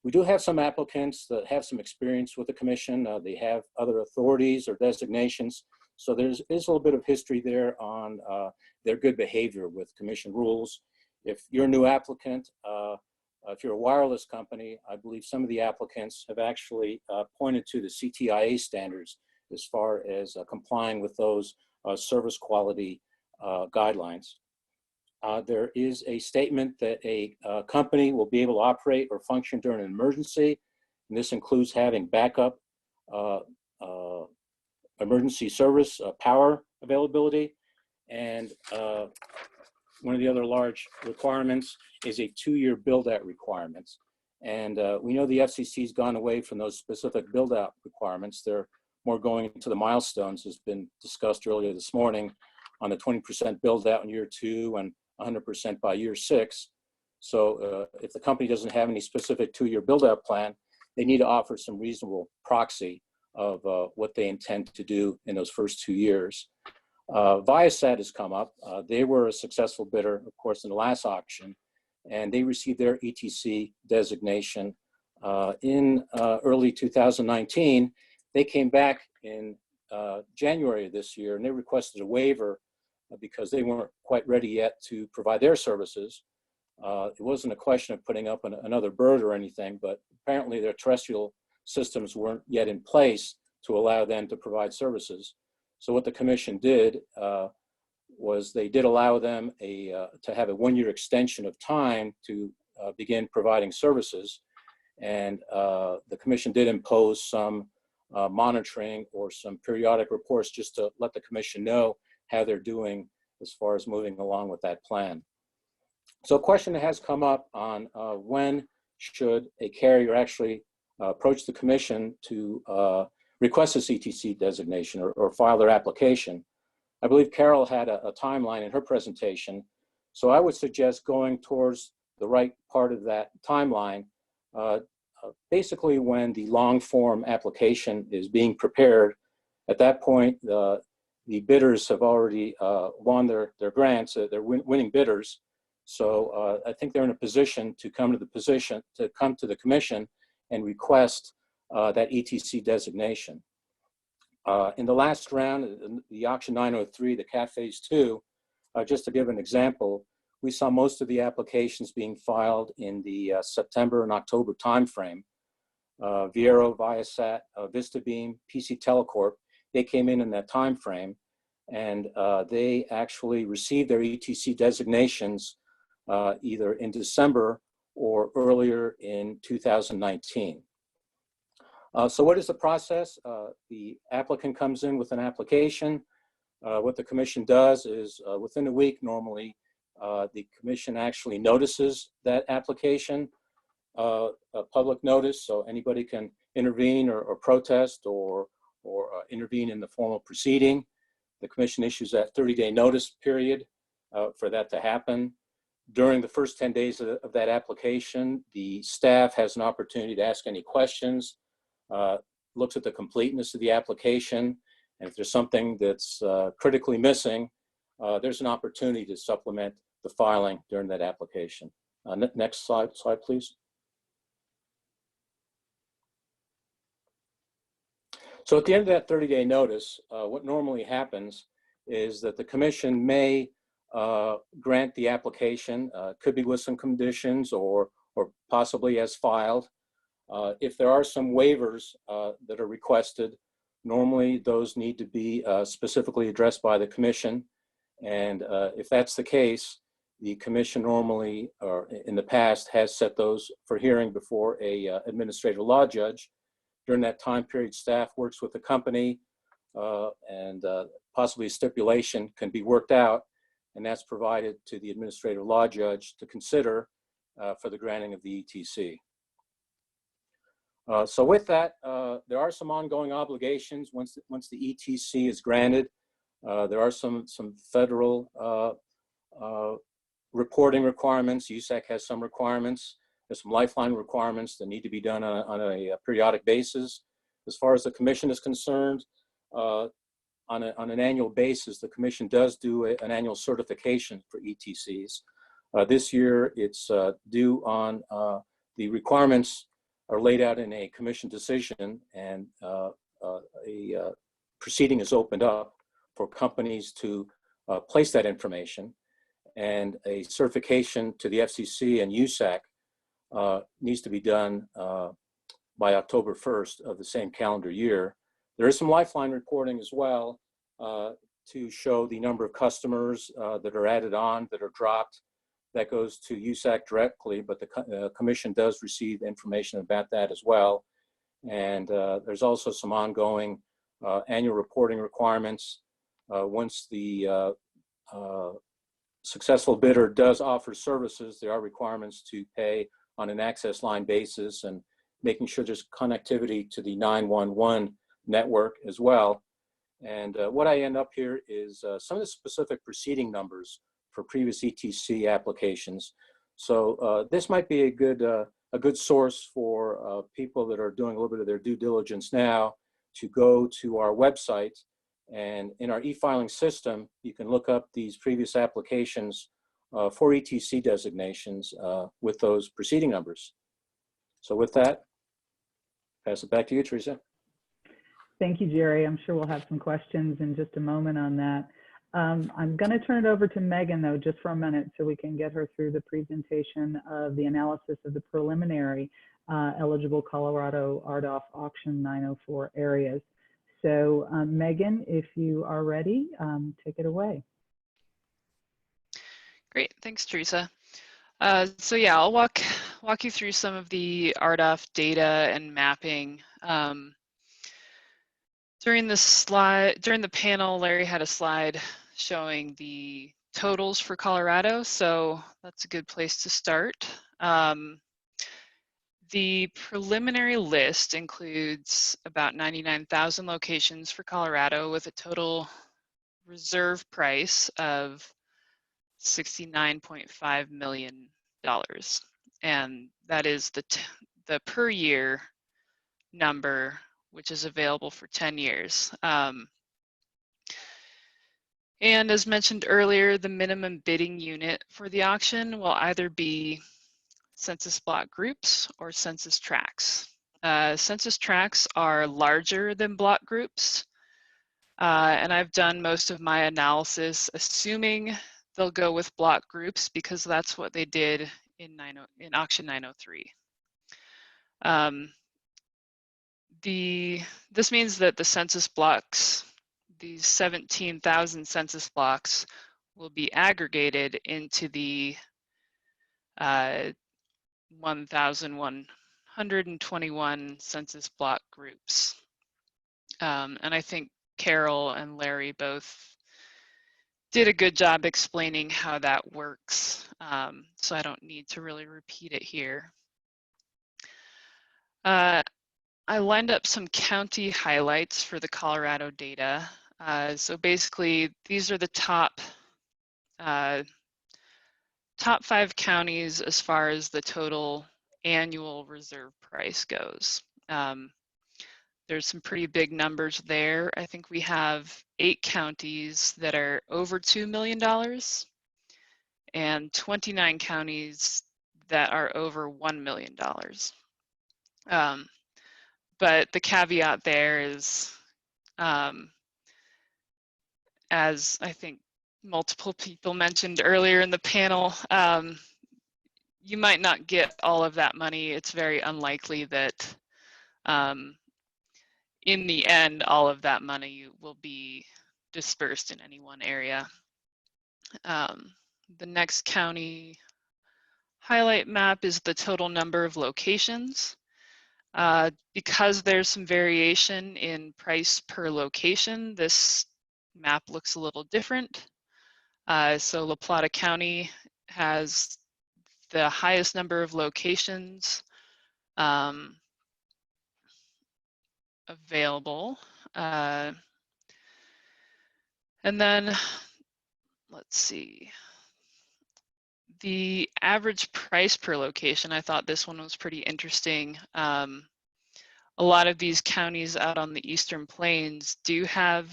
We do have some applicants that have some experience with the commission. They have other authorities or designations. So is a little bit of history there on their good behavior with commission rules. If you're a new applicant, if you're a wireless company, I believe some of the applicants have actually pointed to the CTIA standards as far as complying with those service quality guidelines. There is a statement that a company will be able to operate or function during an emergency, and this includes having backup emergency service power availability. And one of the other large requirements is a 2-year build-out requirements. And we know the FCC has gone away from those specific build-out requirements. They're more going into the milestones, has been discussed earlier this morning, on the 20% build-out in year 2 and 100% by year 6. So if the company doesn't have any specific 2-year build-out plan, they need to offer some reasonable proxy of what they intend to do in those first 2 years. Viasat has come up. They were a successful bidder, of course, in the last auction, and they received their ETC designation in early 2019. They came back in January of this year, and they requested a waiver because they weren't quite ready yet to provide their services. It wasn't a question of putting up another bird or anything, but apparently their terrestrial systems weren't yet in place to allow them to provide services. So what the commission did was they did allow them to have a 1-year extension of time to begin providing services. And the commission did impose some monitoring or some periodic reports just to let the commission know how they're doing as far as moving along with that plan. So a question that has come up on when should a carrier actually approach the commission to request a ETC designation or file their application. I believe Carol had a timeline in her presentation. So I would suggest going towards the right part of that timeline, basically when the long form application is being prepared. At that point, the bidders have already won their grants, they're winning bidders. So I think they're in a position to come to the commission and request that ETC designation. In the last round, the auction 903, the CAF phase 2, just to give an example, we saw most of the applications being filed in the September and October timeframe. Viero, Viasat, VistaBeam, PC Telecorp, they came in that timeframe, and they actually received their ETC designations either in December or earlier in 2019. So what is the process? The applicant comes in with an application. What the commission does is within a week normally, the commission actually notices that application, a public notice, so anybody can intervene or protest or intervene in the formal proceeding. The commission issues that 30-day notice period for that to happen. During the first 10 days of that application, the staff has an opportunity to ask any questions, looks at the completeness of the application, and if there's something that's critically missing, there's an opportunity to supplement the filing during that application. Next slide, please. So at the end of that 30-day notice, what normally happens is that the commission may grant the application, could be with some conditions or possibly as filed. If there are some waivers that are requested, normally those need to be specifically addressed by the commission. And if that's the case, the commission normally, or in the past, has set those for hearing before a administrative law judge. During that time period, staff works with the company and possibly a stipulation can be worked out, and that's provided to the administrative law judge to consider for the granting of the ETC. So with that, there are some ongoing obligations once the ETC is granted. There are some federal reporting requirements. USAC has some requirements. There's some lifeline requirements that need to be done on a periodic basis. As far as the commission is concerned, on an annual basis, the commission does do an annual certification for ETCs. This year, it's due on the requirements are laid out in a commission decision, and a proceeding is opened up for companies to place that information, and a certification to the FCC and USAC needs to be done by October 1st of the same calendar year. There is some lifeline reporting as well to show the number of customers that are added on, that are dropped. That goes to USAC directly, but the commission does receive information about that as well. And there's also some ongoing annual reporting requirements. Once the successful bidder does offer services, there are requirements to pay on an access line basis, and making sure there's connectivity to the 911 network as well. And what I end up here is some of the specific proceeding numbers for previous ETC applications. So this might be a good source for people that are doing a little bit of their due diligence now to go to our website, and in our e-filing system, you can look up these previous applications for ETC designations with those proceeding numbers. So with that, pass it back to you, Teresa. Thank you, Jerry. I'm sure we'll have some questions in just a moment on that. I'm going to turn it over to Megan, though, just for a minute so we can get her through the presentation of the analysis of the preliminary eligible Colorado RDOF auction 904 areas. So Megan, if you are ready, take it away. Great, thanks, Teresa. So yeah, I'll walk you through some of the RDOF data and mapping. During the panel, Larry had a slide showing the totals for Colorado, so that's a good place to start. The preliminary list includes about 99,000 locations for Colorado with a total reserve price of $69.5 million. And that is the per year number, which is available for 10 years. And as mentioned earlier, the minimum bidding unit for the auction will either be census block groups or census tracts. Census tracts are larger than block groups, and I've done most of my analysis assuming they'll go with block groups because that's what they did in auction 903. This means that the census blocks, these 17,000 census blocks, will be aggregated into the 1,121 census block groups. And I think Carol and Larry both did a good job explaining how that works, so I don't need to really repeat it here. I lined up some county highlights for the Colorado data. So basically, these are the top 5 counties as far as the total annual reserve price goes. There's some pretty big numbers there. I think we have 8 counties that are over $2 million and 29 counties that are over $1 million. But the caveat there is, as I think multiple people mentioned earlier in the panel, you might not get all of that money. It's very unlikely that in the end, all of that money will be dispersed in any one area. The next county highlight map is the total number of locations. Because there's some variation in price per location, this map looks a little different. So La Plata County has the highest number of locations available. And then, let's see. The average price per location, I thought this one was pretty interesting. A lot of these counties out on the Eastern Plains do have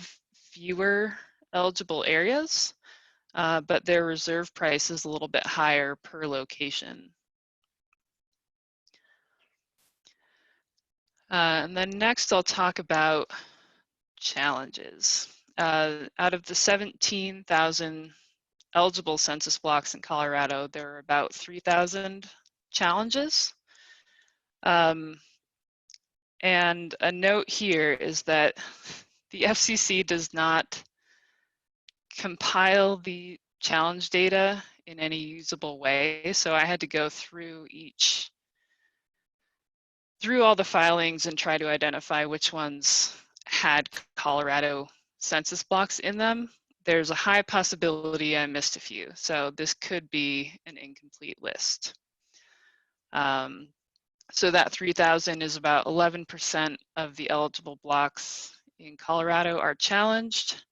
fewer eligible areas, but their reserve price is a little bit higher per location. And then next I'll talk about challenges. Out of the 17,000 eligible census blocks in Colorado, there are about 3,000 challenges. And a note here is that the FCC does not compile the challenge data in any usable way. So I had to go through all the filings and try to identify which ones had Colorado census blocks in them. There's a high possibility I missed a few, so this could be an incomplete list. So that 3,000 is about 11% of the eligible blocks in Colorado are challenged.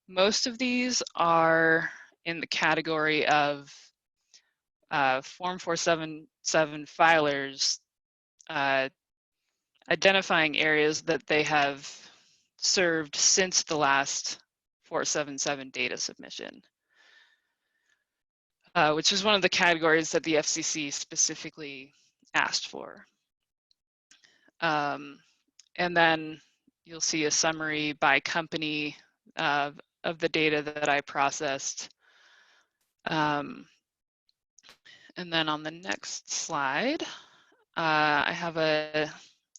Most of these are in the category of Form 477 filers identifying areas that they have served since the last 477 data submission, which is one of the categories that the FCC specifically asked for. And then you'll see a summary by company of the data that I processed. And then on the next slide, I have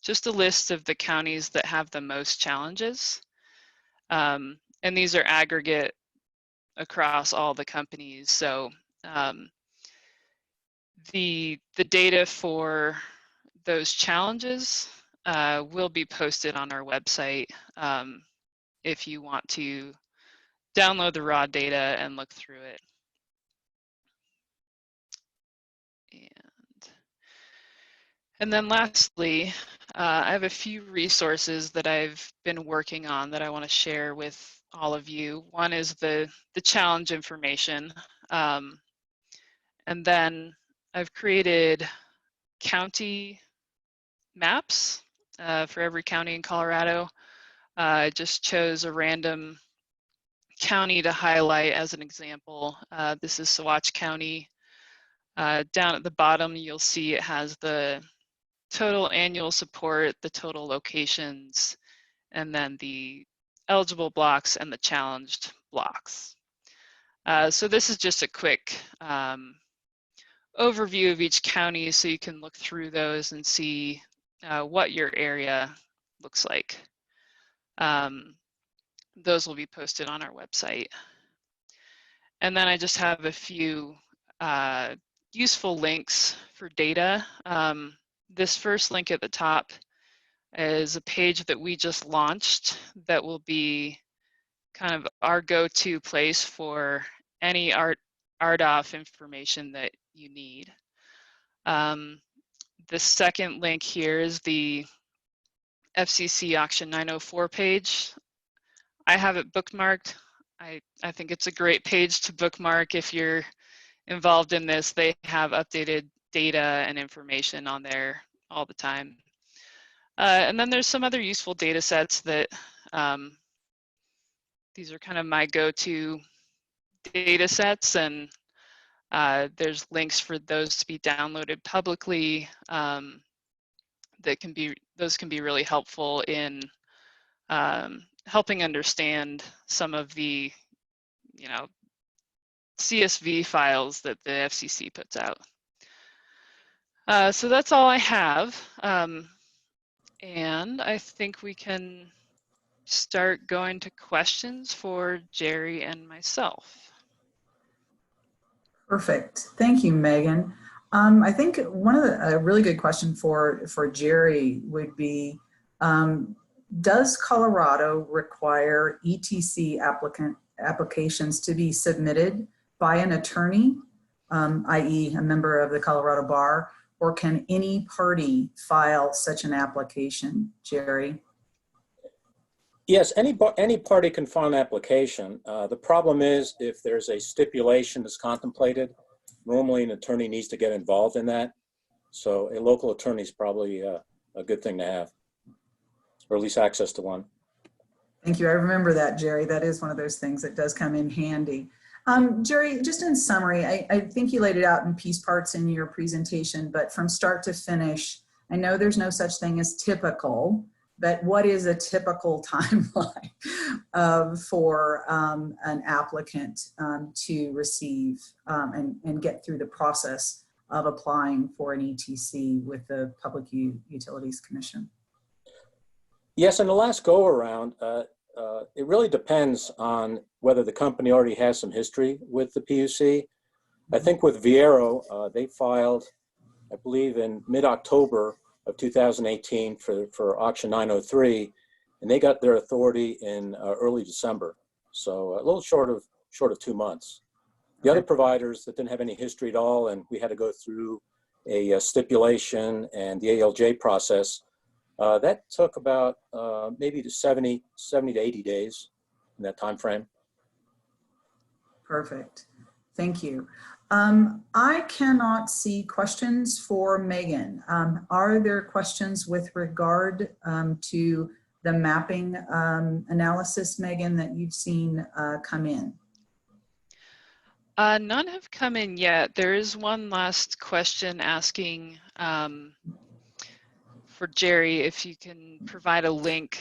just a list of the counties that have the most challenges. And these are aggregate across all the companies. So the data for those challenges will be posted on our website if you want to download the raw data and look through it. And then lastly, I have a few resources that I've been working on that I want to share with all of you. One is the challenge information. And then I've created county maps for every county in Colorado. I just chose a random county to highlight as an example. This is Saguache County. Down at the bottom, you'll see it has the total annual support, the total locations, and then the eligible blocks and the challenged blocks. So this is just a quick overview of each county so you can look through those and see what your area looks like. Those will be posted on our website. And then I just have a few useful links for data. This first link at the top is a page that we just launched that will be kind of our go-to place for any RDOF information that you need. The second link here is the FCC Auction 904 page. I have it bookmarked. I think it's a great page to bookmark if you're involved in this. They have updated data and information on there all the time. And then there's some other useful data sets that these are kind of my go-to data sets, and there's links for those to be downloaded publicly. Those can be really helpful in helping understand some of the CSV files that the FCC puts out. So that's all I have. And I think we can start going to questions for Jerry and myself. Perfect. Thank you, Megan. I think a really good question for Jerry would be, Does Colorado require ETC applications to be submitted by an attorney, i.e. a member of the Colorado Bar, or can any party file such an application, Jerry? Yes, any party can file an application. The problem is if there's a stipulation that's contemplated, normally an attorney needs to get involved in that. So a local attorney is probably a good thing to have, or at least access to one. Thank you. I remember that, Jerry. That is one of those things that does come in handy. Jerry, just in summary, I think you laid it out in piece parts in your presentation, but from start to finish, I know there's no such thing as typical, but what is a typical timeline for an applicant to receive and get through the process of applying for an ETC with the Public Utilities Commission? Yes, in the last go around, it really depends on whether the company already has some history with the PUC. I think with Viero, they filed, I believe, in mid-October of 2018 for auction 903, and they got their authority in early December. So a little short of 2 months. The other providers that didn't have any history at all, and we had to go through a stipulation and the ALJ process, that took about maybe to 70 to 80 days in that time frame. Perfect. Thank you. I cannot see questions for Megan. Are there questions with regard to the mapping analysis, Megan, that you've seen come in? None have come in yet. There is one last question asking for Jerry if you can provide a link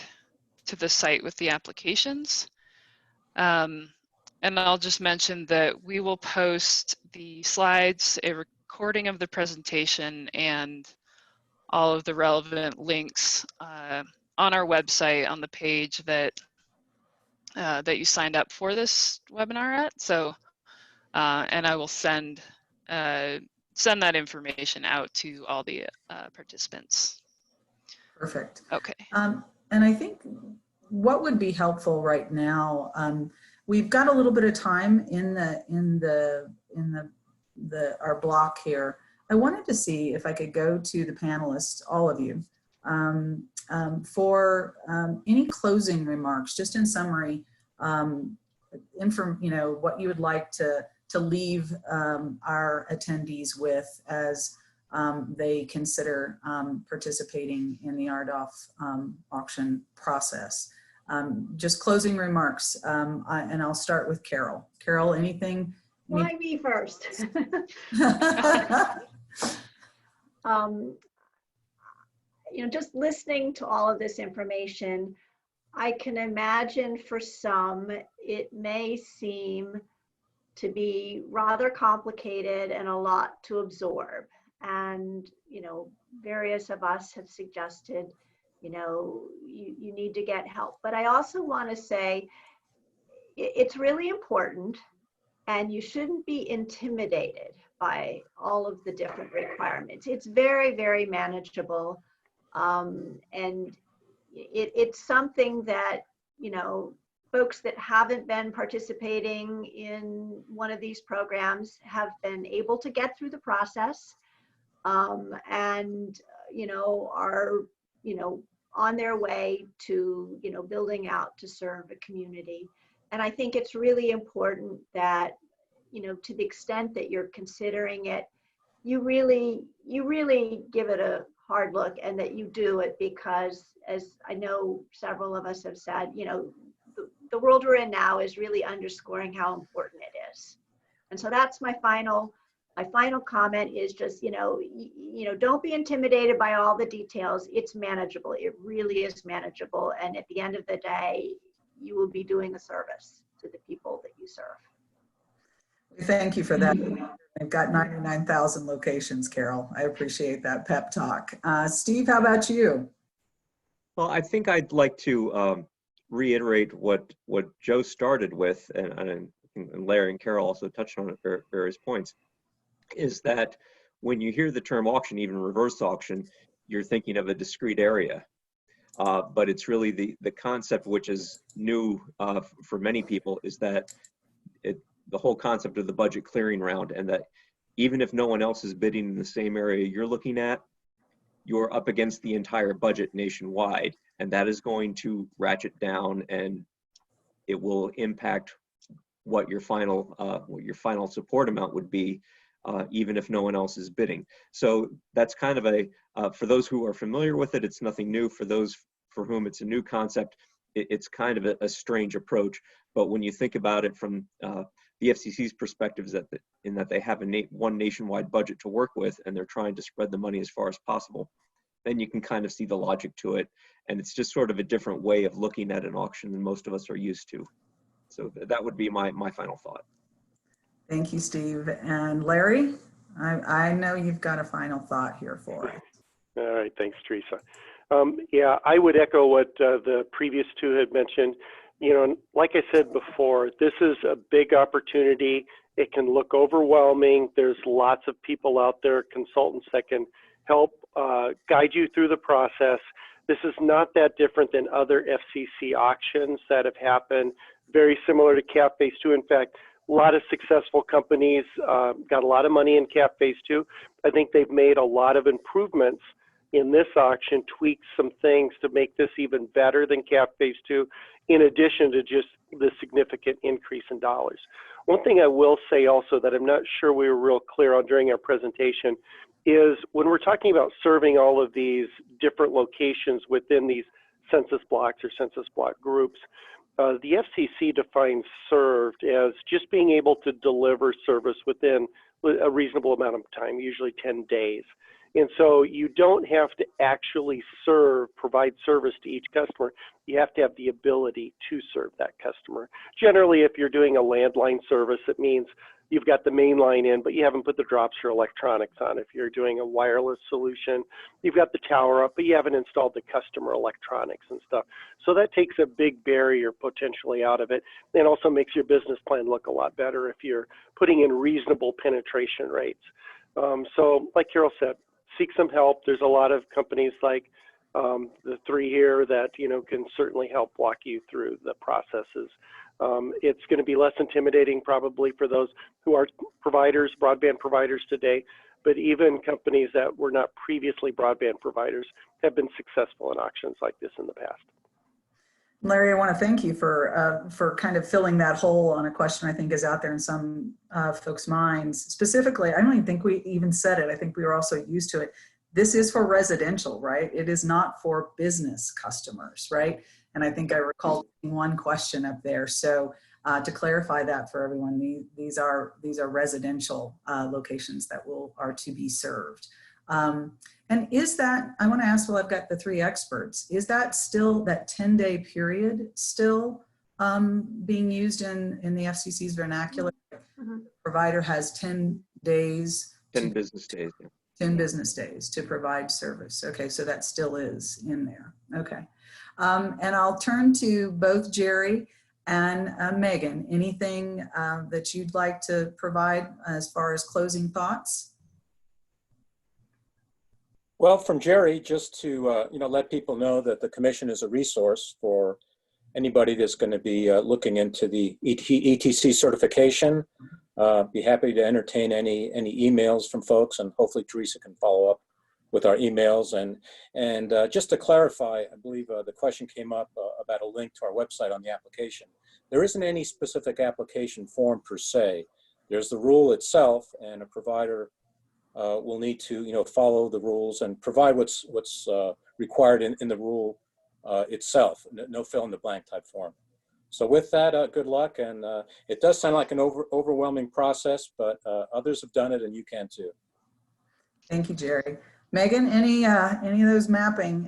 to the site with the applications. And I'll just mention that we will post the slides, a recording of the presentation, and all of the relevant links on our website on the page that that you signed up for this webinar at. So, and I will send that information out to all the participants. Perfect. Okay. And I think what would be helpful right now, we've got a little bit of time in our block here. I wanted to see if I could go to the panelists, all of you, for any closing remarks, just in summary, what you would like to leave our attendees with as they consider participating in the RDOF auction process. Just closing remarks, and I'll start with Carol. Carol, anything? Why me first? Just listening to all of this information, I can imagine for some, it may seem to be rather complicated and a lot to absorb. And, various of us have suggested, you need to get help. But I also want to say it's really important, and you shouldn't be intimidated by all of the different requirements. It's very, very manageable. And it's something that, folks that haven't been participating in one of these programs have been able to get through the process, and, are, on their way to, building out to serve a community. And I think it's really important that, to the extent that you're considering it, you really give it a hard look, and that you do it because, as I know several of us have said, the world we're in now is really underscoring how important it is. And so that's my final comment is just, don't be intimidated by all the details. It's manageable. It really is manageable. And at the end of the day, you will be doing a service to the people that you serve. Thank you for that. I've got 99,000 locations, Carol. I appreciate that pep talk. Steve, how about you? Well, I think I'd like to reiterate what Joe started with, and Larry and Carol also touched on it at various points, is that when you hear the term auction, even reverse auction, you're thinking of a discrete area. but it's really the concept, which is new for many people, is that the whole concept of the budget clearing round, and that even if no one else is bidding in the same area you're looking at, you're up against the entire budget nationwide, and that is going to ratchet down, and it will impact what your final support amount would be, even if no one else is bidding. So that's kind of a, for those who are familiar with it, it's nothing new. For those for whom it's a new concept, it's kind of a strange approach. But when you think about it from the FCC's perspective, is that in that they have one nationwide budget to work with, and they're trying to spread the money as far as possible, then you can kind of see the logic to it. And it's just sort of a different way of looking at an auction than most of us are used to. So that would be my final thought. Thank you, Steve. And Larry, I know you've got a final thought here for us. All right, thanks, Teresa. Yeah, I would echo what the previous two had mentioned. You know, like I said before, this is a big opportunity. It can look overwhelming. There's lots of people out there, consultants that can help guide you through the process. This is not that different than other FCC auctions that have happened, very similar to CAF Phase 2. In fact, a lot of successful companies got a lot of money in CAF Phase 2. I think they've made a lot of improvements in this auction, tweaked some things to make this even better than CAF Phase 2, in addition to just the significant increase in dollars. One thing I will say also that I'm not sure we were real clear on during our presentation is when we're talking about serving all of these different locations within these census blocks or census block groups, the FCC defines served as just being able to deliver service within a reasonable amount of time, usually 10 days. And so you don't have to actually provide service to each customer. You have to have the ability to serve that customer. Generally, if you're doing a landline service, it means you've got the main line in, but you haven't put the drops or electronics on. If you're doing a wireless solution, you've got the tower up, but you haven't installed the customer electronics and stuff. So that takes a big barrier potentially out of it, and also makes your business plan look a lot better if you're putting in reasonable penetration rates. So like Carol said, seek some help. There's a lot of companies like the three here that can certainly help walk you through the processes. It's going to be less intimidating probably for those who are providers, broadband providers today, but even companies that were not previously broadband providers have been successful in auctions like this in the past. Larry, I want to thank you for kind of filling that hole on a question I think is out there in some folks' minds. Specifically, I don't even think we even said it. I think we were also used to it. This is for residential, right? It is not for business customers, right? And I think I recall one question up there. So to clarify that for everyone, these are residential locations that are to be served. And is that, I want to ask, well, I've got the three experts, is that still, that 10-day period still being used in the FCC's vernacular? Mm-hmm. Provider has 10 days. 10 business days. 10 business days to provide service. Okay, so that still is in there. Okay. And I'll turn to both Jerry and Megan. Anything that you'd like to provide as far as closing thoughts? Well, from Jerry, just to let people know that the commission is a resource for anybody that's going to be looking into the ETC certification. Be happy to entertain any emails from folks, and hopefully Teresa can follow up with our emails. And just to clarify, I believe the question came up about a link to our website on the application. There isn't any specific application form per se. There's the rule itself, and a provider will need to follow the rules and provide what's required in the rule itself. No fill in the blank type form. So with that, good luck. And it does sound like an overwhelming process, but others have done it, and you can too. Thank you, Jerry. Megan, any of those mapping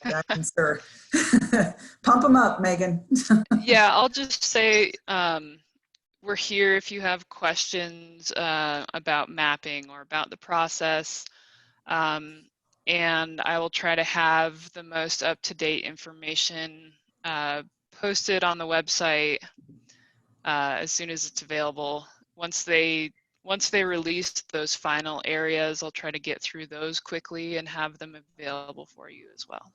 guidance, or pump them up, Megan. Yeah, I'll just say we're here if you have questions about mapping or about the process. And I will try to have the most up-to-date information posted on the website as soon as it's available. Once they release those final areas, I'll try to get through those quickly and have them available for you as well.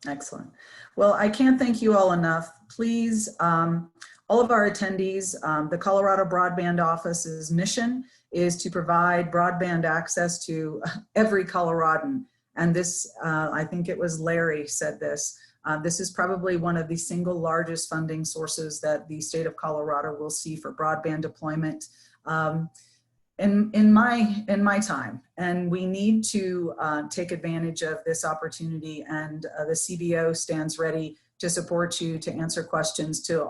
Excellent. Well, I can't thank you all enough. Please, all of our attendees, the Colorado Broadband Office's mission is to provide broadband access to every Coloradan. And this, I think it was Larry said this, this is probably one of the single largest funding sources that the state of Colorado will see for broadband deployment in my time. And we need to take advantage of this opportunity, and the CBO stands ready to support you, to answer questions, to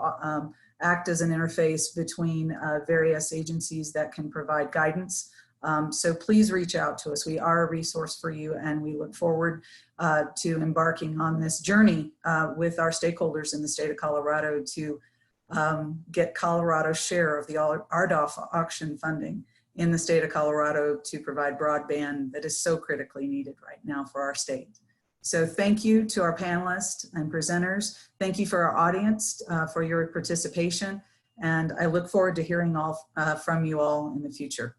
act as an interface between various agencies that can provide guidance. So please reach out to us. We are a resource for you, and we look forward to embarking on this journey with our stakeholders in the state of Colorado to get Colorado's share of the RDOF auction funding in the state of Colorado to provide broadband that is so critically needed right now for our state. So thank you to our panelists and presenters. Thank you for our audience for your participation. And I look forward to hearing all from you all in the future.